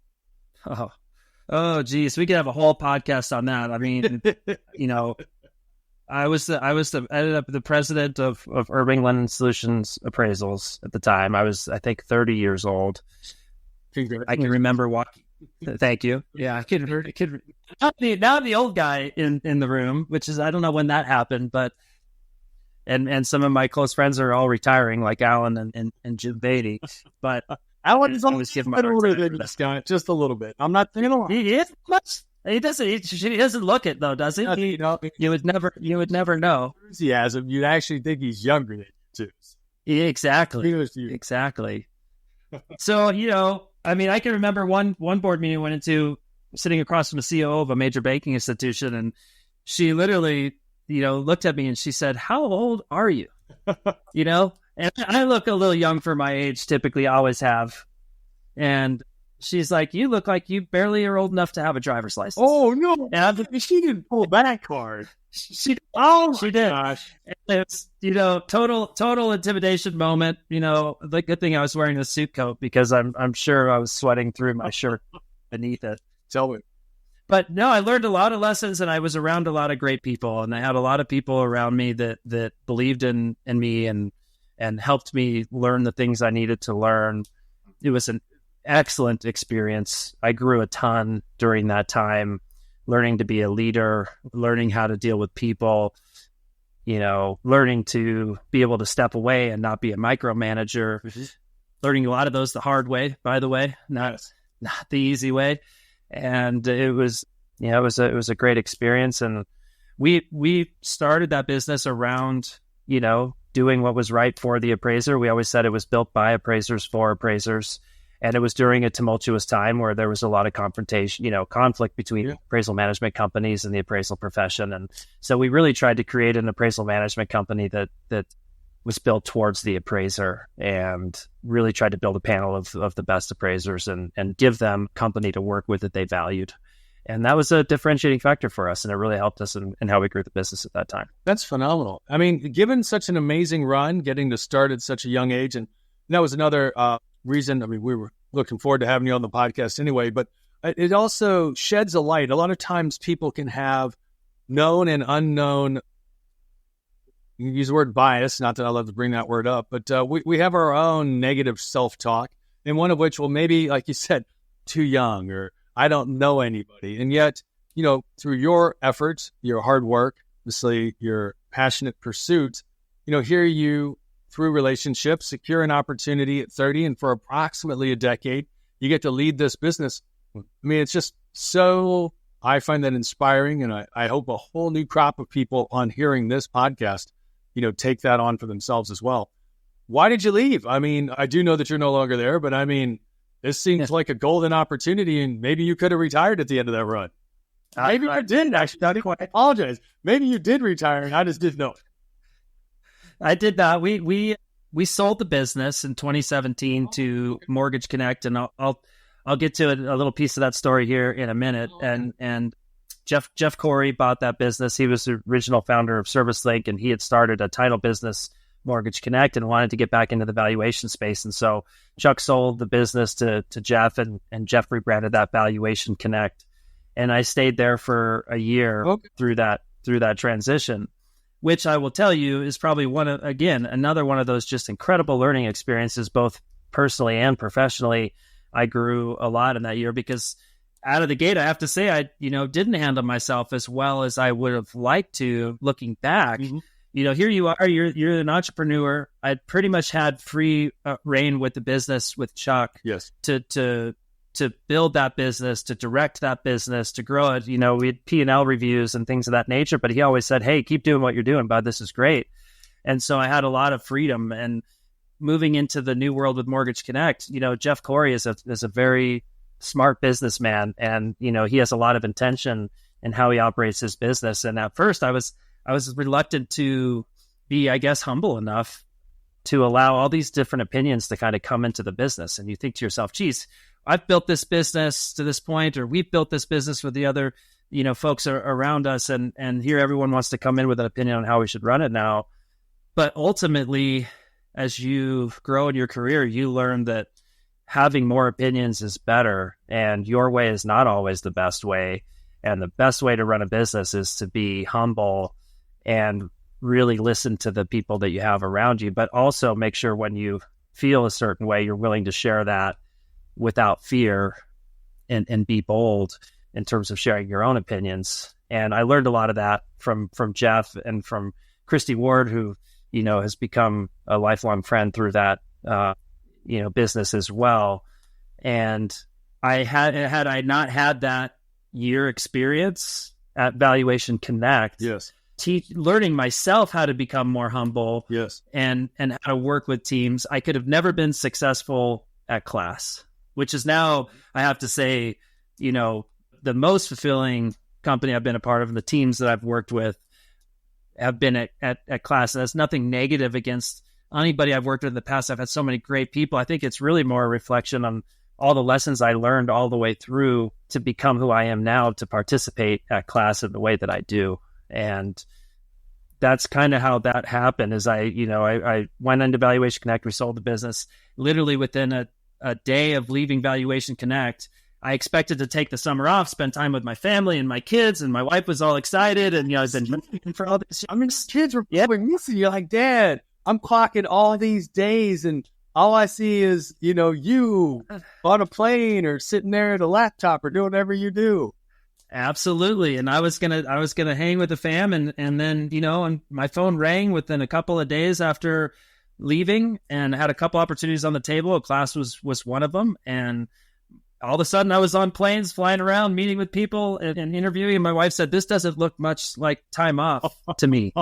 S3: Oh, geez, we could have a whole podcast on that. I mean, I ended up the president of Urban Lending Solutions Appraisals at the time. I was, I think, 30 years old. I can remember walking. Thank you. Yeah, I can. Now I'm the old guy in the room, which is, I don't know when that happened, but. And some of my close friends are all retiring, like Alan and Jim Beatty. But
S2: I want to
S3: always give him a hard
S2: older
S3: time
S2: than
S3: for
S2: this guy, just a little bit. I'm not thinking
S3: He is much. He doesn't. He doesn't look it though, does he? You would never. You would never know.
S2: Enthusiasm. You'd actually think he's younger than you too.
S3: Yeah, exactly.
S2: You.
S3: Exactly. So I mean, I can remember one board meeting I went into, sitting across from the CEO of a major banking institution, and she literally, looked at me and she said, "How old are you?" And I look a little young for my age. Typically, always have, and she's like, "You look like you barely are old enough to have a driver's license."
S2: Oh no! And she didn't pull that card.
S3: She did.
S2: Gosh.
S3: It's total intimidation moment. The good thing I was wearing a suit coat because I'm sure I was sweating through my shirt beneath it.
S2: Tell me.
S3: But no, I learned a lot of lessons, and I was around a lot of great people, and I had a lot of people around me that believed in me and helped me learn the things I needed to learn. It was an excellent experience. I grew a ton during that time, learning to be a leader, learning how to deal with people, learning to be able to step away and not be a micromanager, learning a lot of those the hard way, by the way, not the easy way. And it was a great experience. And we started that business around, doing what was right for the appraiser. We always said it was built by appraisers for appraisers. And it was during a tumultuous time where there was a lot of conflict between appraisal management companies and the appraisal profession. And so we really tried to create an appraisal management company that was built towards the appraiser, and really tried to build a panel of the best appraisers and give them company to work with that they valued. And that was a differentiating factor for us, and it really helped us in how we grew the business at that time.
S2: That's phenomenal. I mean, given such an amazing run, getting to start at such a young age, and that was another reason. I mean, we were looking forward to having you on the podcast anyway, but it also sheds a light. A lot of times people can have known and unknown, you use the word bias, not that I love to bring that word up, but we have our own negative self-talk, and one of which, well, maybe, like you said, too young, or I don't know anybody. And yet, through your efforts, your hard work, obviously your passionate pursuit, here you, through relationships, secure an opportunity at 30, and for approximately a decade, you get to lead this business. I mean, it's just so, I find that inspiring, and I hope a whole new crop of people on hearing this podcast, take that on for themselves as well. Why did you leave? I mean, I do know that you're no longer there, but I mean, this seems like a golden opportunity, and maybe you could have retired at the end of that run. Maybe you didn't, actually. I apologize. Maybe you did retire, and I just didn't know it.
S3: I did not. We sold the business in 2017 to Mortgage Connect, and I'll get to a little piece of that story here in a minute. And Jeff Corey bought that business. He was the original founder of ServiceLink, and he had started a title business, Mortgage Connect, and wanted to get back into the valuation space. And so Chuck sold the business to Jeff, and Jeff rebranded that Valuation Connect. And I stayed there for a year through that transition, which I will tell you is probably another one of those just incredible learning experiences, both personally and professionally. I grew a lot in that year because out of the gate, I have to say, I didn't handle myself as well as I would have liked to, looking back. Mm-hmm. Here you are, you're an entrepreneur. I pretty much had free reign with the business with Chuck.
S2: Yes.
S3: To build that business, to direct that business, to grow it. We had P&L reviews and things of that nature, but he always said, "Hey, keep doing what you're doing, bud. This is great." And so I had a lot of freedom. And moving into the new world with Mortgage Connect, Jeff Corey is a very smart businessman, and he has a lot of intention in how he operates his business. And at first, I was reluctant to be, I guess, humble enough to allow all these different opinions to kind of come into the business. And you think to yourself, geez, I've built this business to this point, or we've built this business with the other, folks around us. And here everyone wants to come in with an opinion on how we should run it now. But ultimately, as you grow in your career, you learn that having more opinions is better, and your way is not always the best way. And the best way to run a business is to be humble and really listen to the people that you have around you, but also make sure when you feel a certain way, you're willing to share that without fear and be bold in terms of sharing your own opinions. And I learned a lot of that from Jeff and from Christy Ward, who, has become a lifelong friend through that business as well. And had I not had that year experience at Valuation Connect,
S2: yes,
S3: learning myself how to become more humble,
S2: yes,
S3: and how to work with teams, I could have never been successful at Class, which is now, I have to say, the most fulfilling company I've been a part of, and the teams that I've worked with have been at Class. And that's nothing negative against anybody I've worked with in the past. I've had so many great people. I think it's really more a reflection on all the lessons I learned all the way through to become who I am now, to participate at Class in the way that I do. And that's kind of how that happened. Is I went into Valuation Connect. We sold the business. Literally within a day of leaving Valuation Connect, I expected to take the summer off, spend time with my family and my kids, and my wife was all excited. And I've been looking for all this.
S2: I mean, kids were missing you. Like, Dad, I'm clocking all these days, and all I see is you on a plane or sitting there at a laptop or doing whatever you do.
S3: Absolutely. And I was gonna hang with the fam, and then and my phone rang within a couple of days after leaving, and had a couple opportunities on the table. Class was one of them, and all of a sudden I was on planes, flying around, meeting with people and interviewing. And my wife said, "This doesn't look much like time off to me."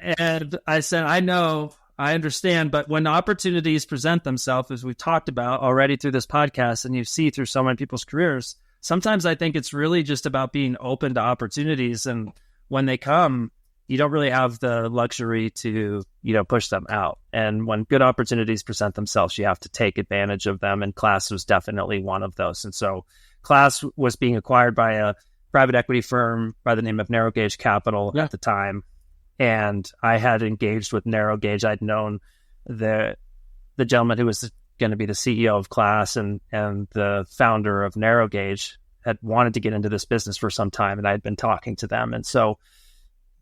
S3: And I said, "I know, I understand, but when opportunities present themselves, as we've talked about already through this podcast, and you see through so many people's careers, sometimes I think it's really just about being open to opportunities. And when they come, you don't really have the luxury to, push them out. And when good opportunities present themselves, you have to take advantage of them. And Class was definitely one of those. And so Class was being acquired by a private equity firm by the name of Narrow Gauge Capital at the time. And I had engaged with Narrow Gauge. I'd known the gentleman who was going to be the CEO of Class and the founder of Narrow Gauge had wanted to get into this business for some time, and I had been talking to them. And so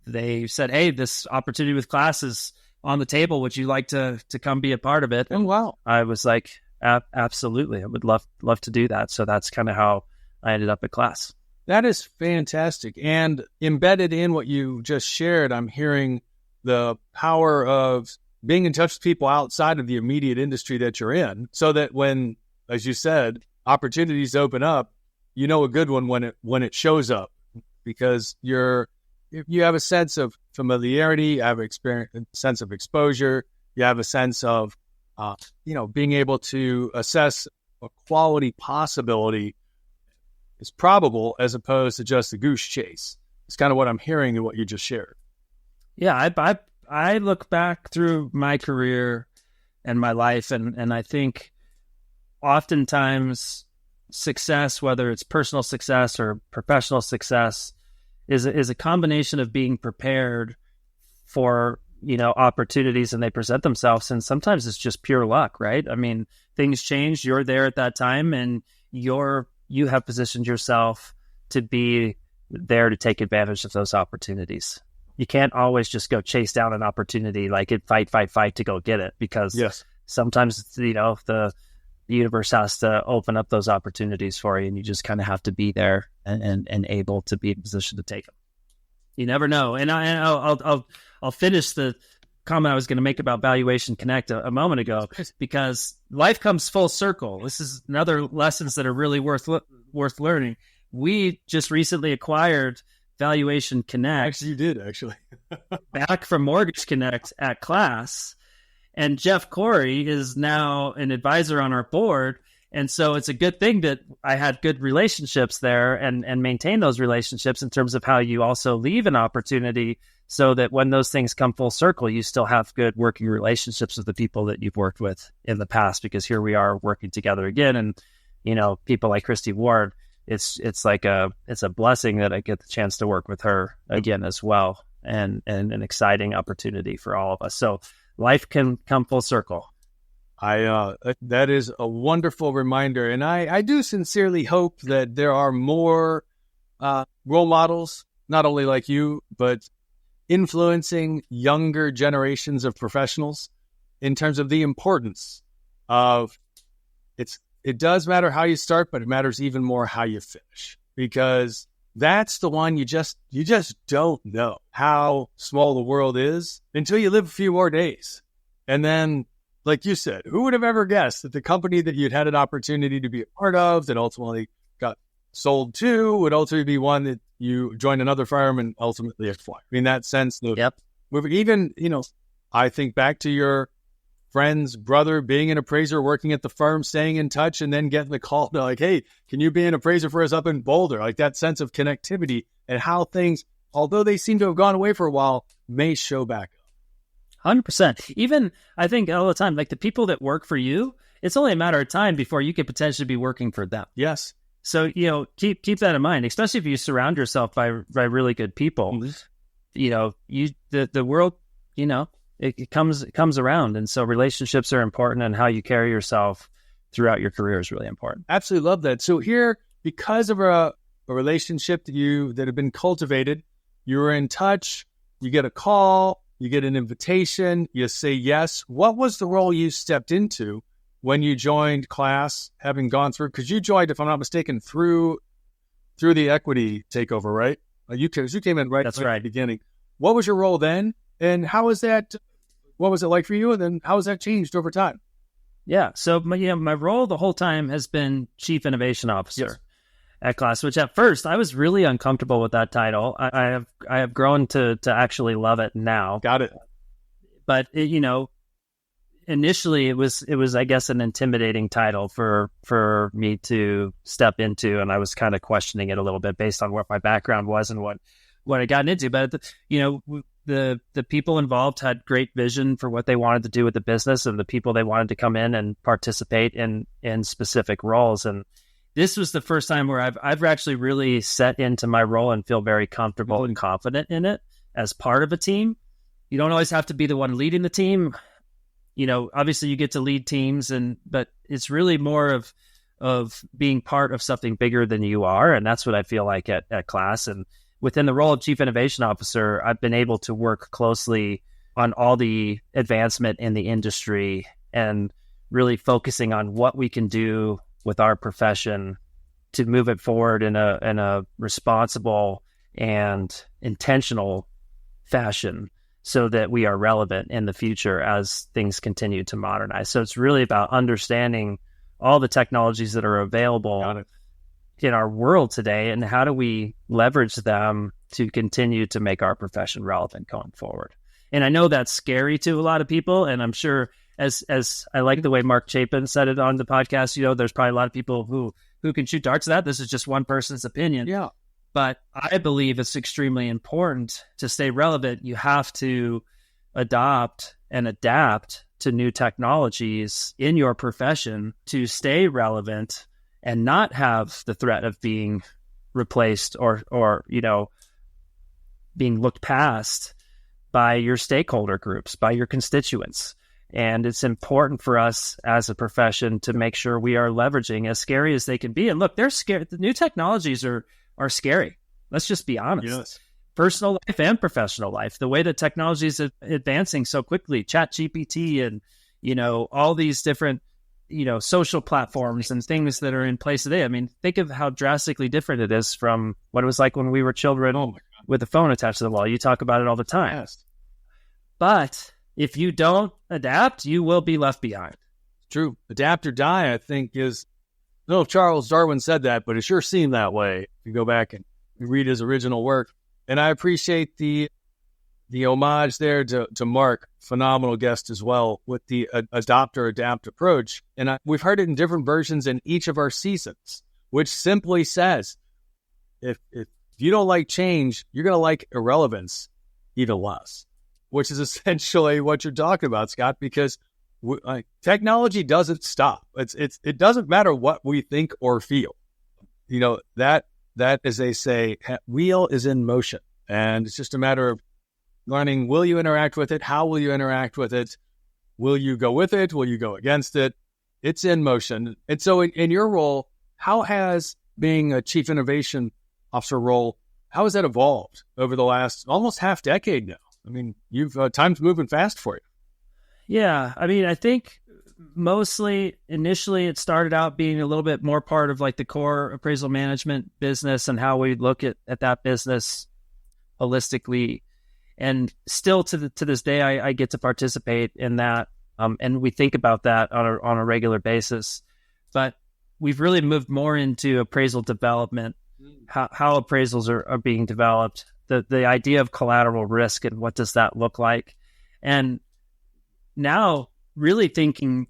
S3: they said, "Hey, this opportunity with Class is on the table. Would you like to come be a part of it?"
S2: Oh, wow.
S3: I was like, absolutely. I would love to do that. So that's kind of how I ended up at Class.
S2: That is fantastic. And embedded in what you just shared, I'm hearing the power of being in touch with people outside of the immediate industry that you're in, so that when, as you said, opportunities open up, a good one when it shows up, because you have a sense of familiarity, you have a sense of exposure, you have a sense of being able to assess a quality possibility is probable, as opposed to just a goose chase. It's kind of what I'm hearing in what you just shared.
S3: Yeah, I look back through my career and my life, and I think oftentimes success, whether it's personal success or professional success, is a combination of being prepared for opportunities, and they present themselves, and sometimes it's just pure luck, right? I mean, things change. You're there at that time, and you have positioned yourself to be there to take advantage of those opportunities. You can't always just go chase down an opportunity, like fight to go get it, because sometimes the universe has to open up those opportunities for you, and you just kind of have to be there and able to be in position to take them. You never know. And I'll finish the comment I was going to make about Valuation Connect a moment ago, because life comes full circle. This is another lessons that are really worth learning. We just recently acquired Valuation Connect.
S2: Actually, you did, actually.
S3: back from Mortgage Connect at Class. And Jeff Corey is now an advisor on our board. And so it's a good thing that I had good relationships there and maintain those relationships in terms of how you also leave an opportunity, so that when those things come full circle, you still have good working relationships with the people that you've worked with in the past, because here we are working together again. And, people like Christy Ward, it's a blessing that I get the chance to work with her again as well. And an exciting opportunity for all of us. So life can come full circle.
S2: That is a wonderful reminder. And I do sincerely hope that there are more role models, not only like you, but influencing younger generations of professionals in terms of the importance of it does matter how you start, but it matters even more how you finish, because that's the one you just don't know how small the world is until you live a few more days. And then like you said, who would have ever guessed that the company that you'd had an opportunity to be a part of that ultimately got sold to would ultimately be one that you joined another firm and ultimately acquired? I mean, that sense of moving, even, I think back to your friend's brother being an appraiser, working at the firm, staying in touch, and then getting the call to like, hey, can you be an appraiser for us up in Boulder? Like that sense of connectivity and how things, although they seem to have gone away for a while, may show back up.
S3: 100%. Even I think all the time, like the people that work for you, it's only a matter of time before you could potentially be working for them.
S2: Yes.
S3: So, keep that in mind, especially if you surround yourself by really good people. Mm-hmm. The world, it comes around. And so relationships are important, and how you carry yourself throughout your career is really important.
S2: Absolutely love that. So here, because of a relationship that had been cultivated, you were in touch, you get a call, you get an invitation, you say yes. What was the role you stepped into when you joined class, having gone through, because you joined, if I'm not mistaken, through the equity takeover, right? You came in right at the beginning. What was your role then? And how was that? What was it like for you? And then how has that changed over time?
S3: Yeah. So my role the whole time has been Chief Innovation Officer at class, which at first I was really uncomfortable with that title. I have grown to actually love it now.
S2: Got it.
S3: But initially it was I guess an intimidating title for me to step into, and I was kind of questioning it a little bit based on what my background was and what I got into. But the people involved had great vision for what they wanted to do with the business, and the people they wanted to come in and participate in specific roles. And this was the first time where I've actually really set into my role and feel very comfortable and confident in it as part of a team. You don't always have to be the one leading the team. Obviously you get to lead teams, but it's really more of being part of something bigger than you are. And that's what I feel like at class. And within the role of Chief Innovation Officer, I've been able to work closely on all the advancement in the industry and really focusing on what we can do with our profession to move it forward in a responsible and intentional fashion, so that we are relevant in the future as things continue to modernize. So it's really about understanding all the technologies that are available in our world today, and how do we leverage them to continue to make our profession relevant going forward. And I know that's scary to a lot of people, and I'm sure as I like the way Mark Chapin said it on the podcast, there's probably a lot of people who can shoot darts at that. This is just one person's opinion.
S2: Yeah.
S3: But I believe it's extremely important to stay relevant. You have to adopt and adapt to new technologies in your profession to stay relevant and not have the threat of being replaced or being looked past by your stakeholder groups, by your constituents. And it's important for us as a profession to make sure we are leveraging, as scary as they can be. And look, they're scary. The new technologies are scary. Let's just be honest. Yes. Personal life and professional life. The way that technology is advancing so quickly, ChatGPT and, all these different, social platforms and things that are in place today. I mean, think of how drastically different it is from what it was like when we were children with a phone attached to the wall. You talk about it all the time. Yes. But if you don't adapt, you will be left behind.
S2: True. Adapt or die, I think, is... I don't know if Charles Darwin said that, but it sure seemed that way. If you go back and read his original work. And I appreciate the homage there to Mark, phenomenal guest as well, with the adopt or adapt approach. And we've heard it in different versions in each of our seasons, which simply says, if you don't like change, you're going to like irrelevance even less, which is essentially what you're talking about, Scott, because technology doesn't stop. It doesn't matter what we think or feel. That as they say, wheel is in motion, and it's just a matter of learning. Will you interact with it? How will you interact with it? Will you go with it? Will you go against it? It's in motion. And so in your role, how has being a Chief Innovation Officer role, how has that evolved over the last almost half decade now? I mean, time's moving fast for you.
S3: Yeah, I mean, I think mostly initially it started out being a little bit more part of like the core appraisal management business and how we look at that business holistically. And still to this day, I get to participate in that And we think about that on a regular basis. But we've really moved more into appraisal development, how appraisals are being developed, the idea of collateral risk and what does that look like. And now really thinking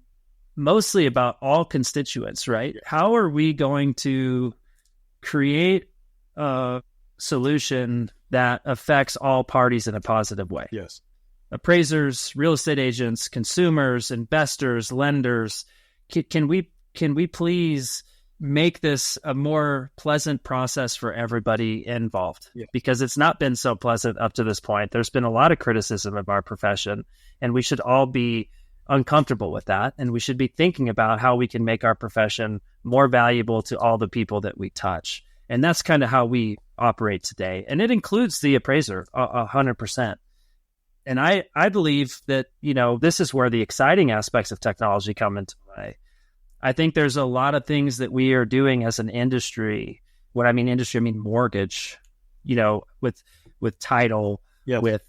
S3: mostly about all constituents, right? How are we going to create a solution that affects all parties in a positive way?
S2: Yes.
S3: Appraisers, real estate agents, consumers, investors, lenders. Can we please make this a more pleasant process for everybody involved?
S2: Yeah.
S3: Because it's not been so pleasant up to this point. There's been a lot of criticism of our profession, and we should all be uncomfortable with that. And we should be thinking about how we can make our profession more valuable to all the people that we touch. And that's kind of how we operate today. And it includes the appraiser 100%. And I believe that, this is where the exciting aspects of technology come into play. I think there's a lot of things that we are doing as an industry. When I mean industry, I mean mortgage, with title, with,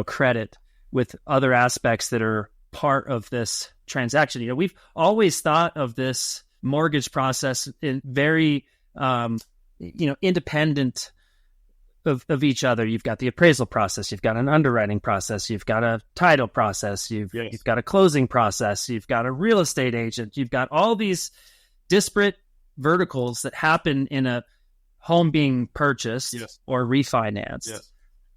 S3: credit, with other aspects that are part of this transaction. We've always thought of this mortgage process in very, independent of each other. You've got the appraisal process, you've got an underwriting process, you've got a title process, you've got a closing process, you've got a real estate agent, you've got all these disparate verticals that happen in a home being purchased or refinanced. Yes.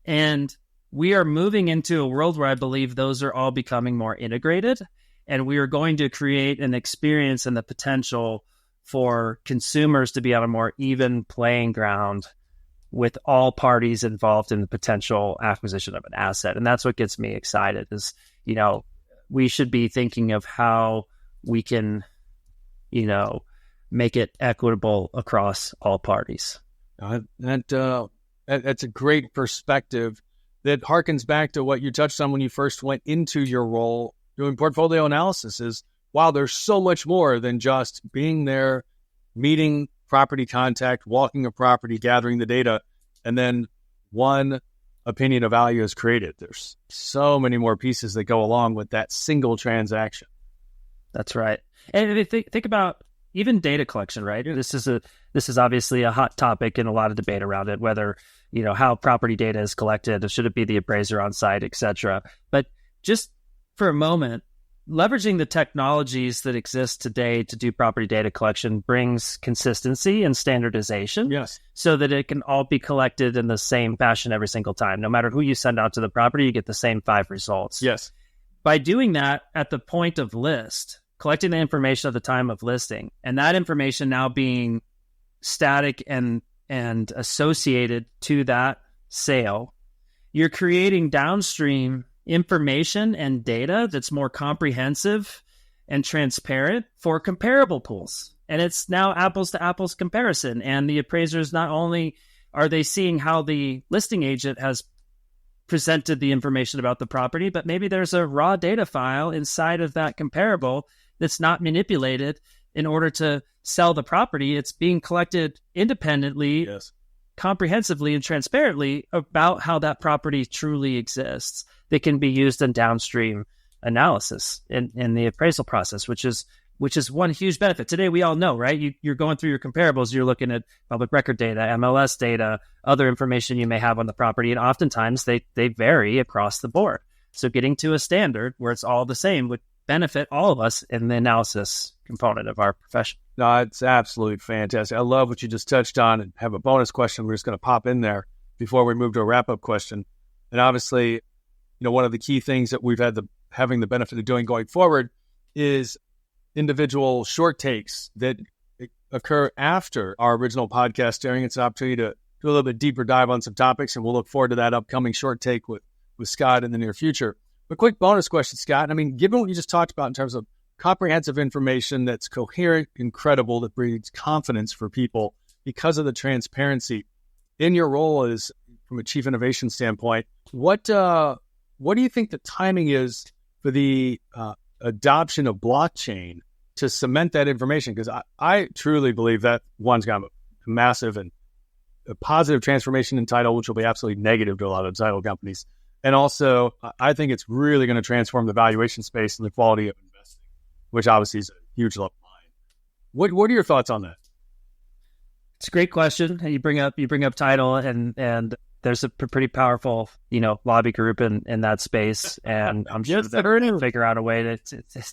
S3: And we are moving into a world where I believe those are all becoming more integrated, and we are going to create an experience and the potential for consumers to be on a more even playing ground with all parties involved in the potential acquisition of an asset. And that's what gets me excited is, we should be thinking of how we can, make it equitable across all parties.
S2: That's a great perspective that harkens back to what you touched on when you first went into your role doing portfolio analysis is, wow, there's so much more than just being there, meeting property contact, walking a property, gathering the data, and then one opinion of value is created. There's so many more pieces that go along with that single transaction.
S3: That's right. And if you think about even data collection, right? This is obviously a hot topic and a lot of debate around it, whether, how property data is collected, should it be the appraiser on site, et cetera. But just for a moment, leveraging the technologies that exist today to do property data collection brings consistency and standardization.
S2: Yes.
S3: So that it can all be collected in the same fashion every single time. No matter who you send out to the property, you get the same 5 results.
S2: Yes.
S3: By doing that at the point of list, collecting the information at the time of listing, and that information now being static and associated to that sale, you're creating downstream information and data that's more comprehensive and transparent for comparable pools. And it's now apples to apples comparison. And the appraisers, not only are they seeing how the listing agent has presented the information about the property, but maybe there's a raw data file inside of that comparable that's not manipulated in order to sell the property. It's being collected independently, comprehensively, and transparently about how that property truly exists. That can be used in downstream analysis in the appraisal process, which is one huge benefit. Today, we all know, right? You're going through your comparables, you're looking at public record data, MLS data, other information you may have on the property, and oftentimes they vary across the board. So getting to a standard where it's all the same would benefit all of us in the analysis component of our profession.
S2: No, it's absolutely fantastic. I love what you just touched on, and have a bonus question we're just going to pop in there before we move to a wrap-up question. And obviously, one of the key things that we've having the benefit of doing going forward is individual short takes that occur after our original podcast airing. It's an opportunity to do a little bit deeper dive on some topics, and we'll look forward to that upcoming short take with Scott in the near future. But quick bonus question, Scott. I mean, given what you just talked about in terms of comprehensive information that's coherent and credible, that breeds confidence for people because of the transparency in your role as from a chief innovation standpoint, what do you think the timing is for the adoption of blockchain to cement that information? Because I truly believe that one's got a massive and a positive transformation in title, which will be absolutely negative to a lot of title companies. And also, I think it's really going to transform the valuation space and the quality of investing, which obviously is a huge love of mine. What are your thoughts on that?
S3: It's a great question. You bring up title, and there's a pretty powerful, lobby group in that space, and I'm sure they're going to figure out a way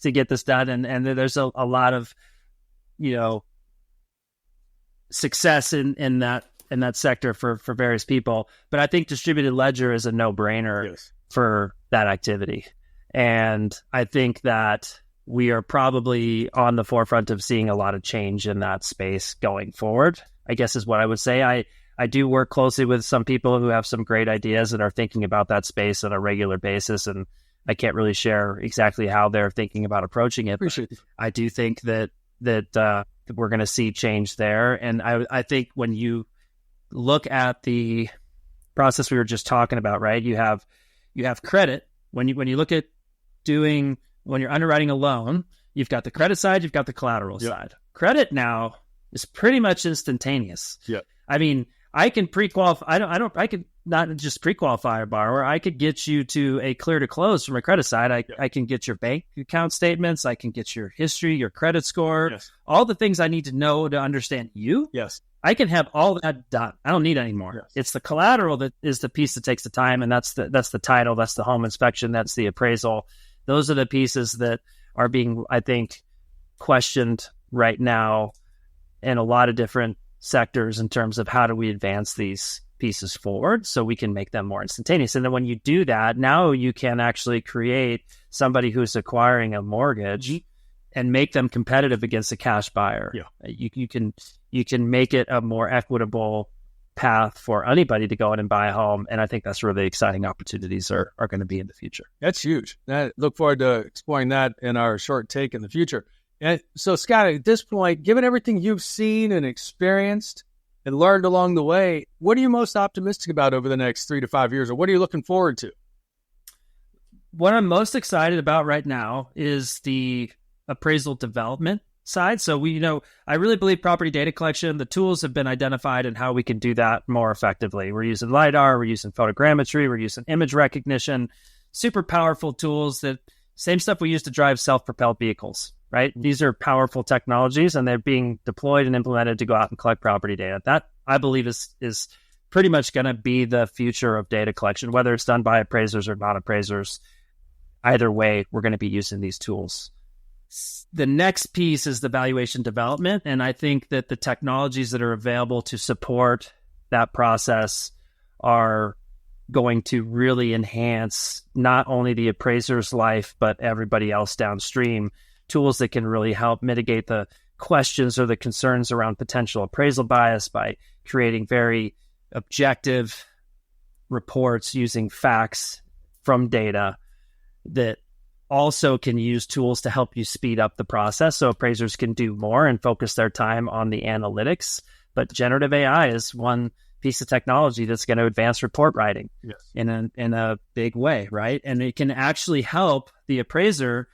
S3: to get this done. And there's a lot of, success in that sector for various people. But I think distributed ledger is a no-brainer for that activity. And I think that we are probably on the forefront of seeing a lot of change in that space going forward, I guess is what I would say. I do work closely with some people who have some great ideas and are thinking about that space on a regular basis. And I can't really share exactly how they're thinking about approaching it. But I do think that we're going to see change there. And I think when you look at the process we were just talking about, right? You have credit. When you look at when you're underwriting a loan, you've got the credit side, you've got the collateral side. Credit now is pretty much instantaneous.
S2: Yeah.
S3: I mean, I can pre-qualify. I could not just pre-qualify a borrower. I could get you to a clear to close from a credit side. I can get your bank account statements. I can get your history, your credit score, all the things I need to know to understand you.
S2: Yes.
S3: I can have all that done. I don't need any more.
S2: Yes.
S3: It's the collateral that is the piece that takes the time, and that's the title, that's the home inspection, that's the appraisal. Those are the pieces that are being, I think, questioned right now in a lot of different sectors in terms of how do we advance these pieces forward so we can make them more instantaneous. And then when you do that, now you can actually create somebody who's acquiring a mortgage and make them competitive against a cash buyer. Yeah. You can make it a more equitable path for anybody to go in and buy a home. And I think that's where the exciting opportunities are going to be in the future.
S2: That's huge. I look forward to exploring that in our short take in the future. And so, Scott, at this point, given everything you've seen and experienced and learned along the way, what are you most optimistic about over the next 3 to 5 years, or what are you looking forward to?
S3: What I'm most excited about right now is the appraisal development side. So I really believe property data collection, the tools have been identified and how we can do that more effectively. We're using LiDAR, we're using photogrammetry, we're using image recognition, super powerful tools that same stuff we use to drive self-propelled vehicles. Right? These are powerful technologies, and they're being deployed and implemented to go out and collect property data. That, I believe, is pretty much going to be the future of data collection, whether it's done by appraisers or not appraisers. Either way, we're going to be using these tools. The next piece is the valuation development, and I think that the technologies that are available to support that process are going to really enhance not only the appraiser's life, but everybody else downstream. Tools that can really help mitigate the questions or the concerns around potential appraisal bias by creating very objective reports using facts from data that also can use tools to help you speed up the process so appraisers can do more and focus their time on the analytics. But generative AI is one piece of technology that's going to advance report writing in a big way, right? And it can actually help the appraiser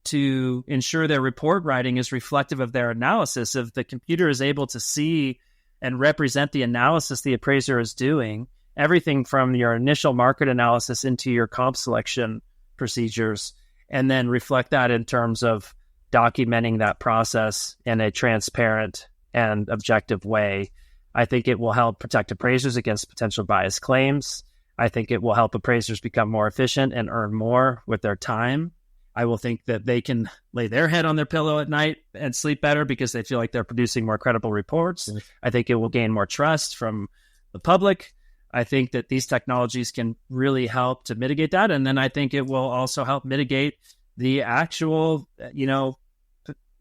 S3: to ensure their report writing is reflective of their analysis. If the computer is able to see and represent the analysis the appraiser is doing, everything from your initial market analysis into your comp selection procedures, and then reflect that in terms of documenting that process in a transparent and objective way, I think it will help protect appraisers against potential bias claims. I think it will help appraisers become more efficient and earn more with their time. I will think that they can lay their head on their pillow at night and sleep better because they feel like they're producing more credible reports. I think it will gain more trust from the public. I think that these technologies can really help to mitigate that. And then I think it will also help mitigate the actual,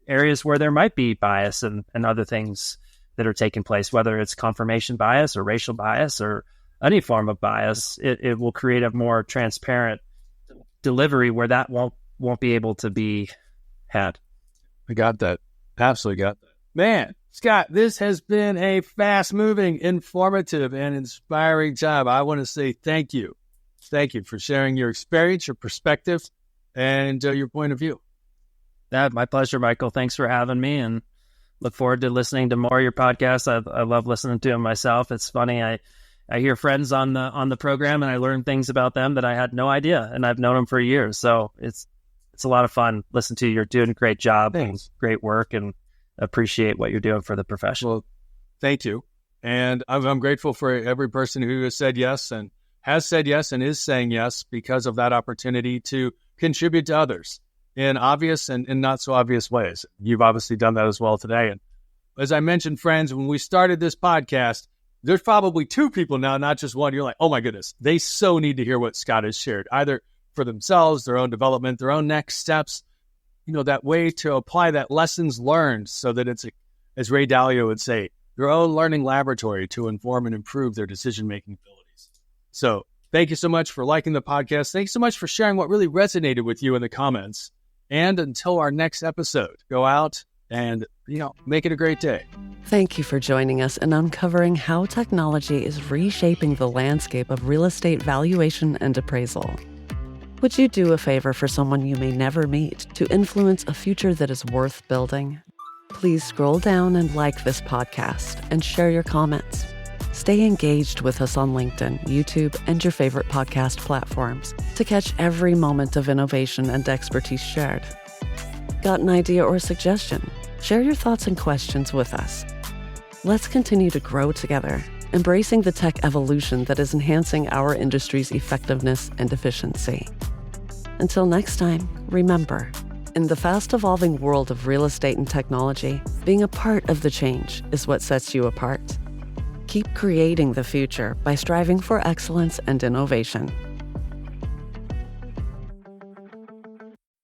S3: areas where there might be bias and other things that are taking place, whether it's confirmation bias or racial bias or any form of bias. It will create a more transparent delivery where that won't be able to be had.
S2: I got that. Absolutely got that. Man, Scott, this has been a fast-moving, informative, and inspiring job. I want to say thank you. Thank you for sharing your experience, your perspective, and your point of view.
S3: My pleasure, Michael. Thanks for having me, and look forward to listening to more of your podcasts. I love listening to them myself. It's funny. I hear friends on the program, and I learn things about them that I had no idea, and I've known them for years. So it's a lot of fun. Listen to you. You're doing a great job.
S2: Thanks.
S3: Great work, and appreciate what you're doing for the profession.
S2: Well, thank you. And I'm grateful for every person who has said yes and is saying yes because of that opportunity to contribute to others in obvious and in not so obvious ways. You've obviously done that as well today. And as I mentioned, friends, when we started this podcast, there's probably two people now, not just one. You're like, oh my goodness, they so need to hear what Scott has shared, either for themselves, their own development, their own next steps, that way to apply that lessons learned so that it's, as Ray Dalio would say, their own learning laboratory to inform and improve their decision-making abilities. So thank you so much for liking the podcast. Thanks so much for sharing what really resonated with you in the comments. And until our next episode, go out and, make it a great day.
S1: Thank you for joining us in uncovering how technology is reshaping the landscape of real estate valuation and appraisal. Would you do a favor for someone you may never meet to influence a future that is worth building? Please scroll down and like this podcast and share your comments. Stay engaged with us on LinkedIn, YouTube, and your favorite podcast platforms to catch every moment of innovation and expertise shared. Got an idea or suggestion? Share your thoughts and questions with us. Let's continue to grow together, embracing the tech evolution that is enhancing our industry's effectiveness and efficiency. Until next time, remember, in the fast-evolving world of real estate and technology, being a part of the change is what sets you apart. Keep creating the future by striving for excellence and innovation.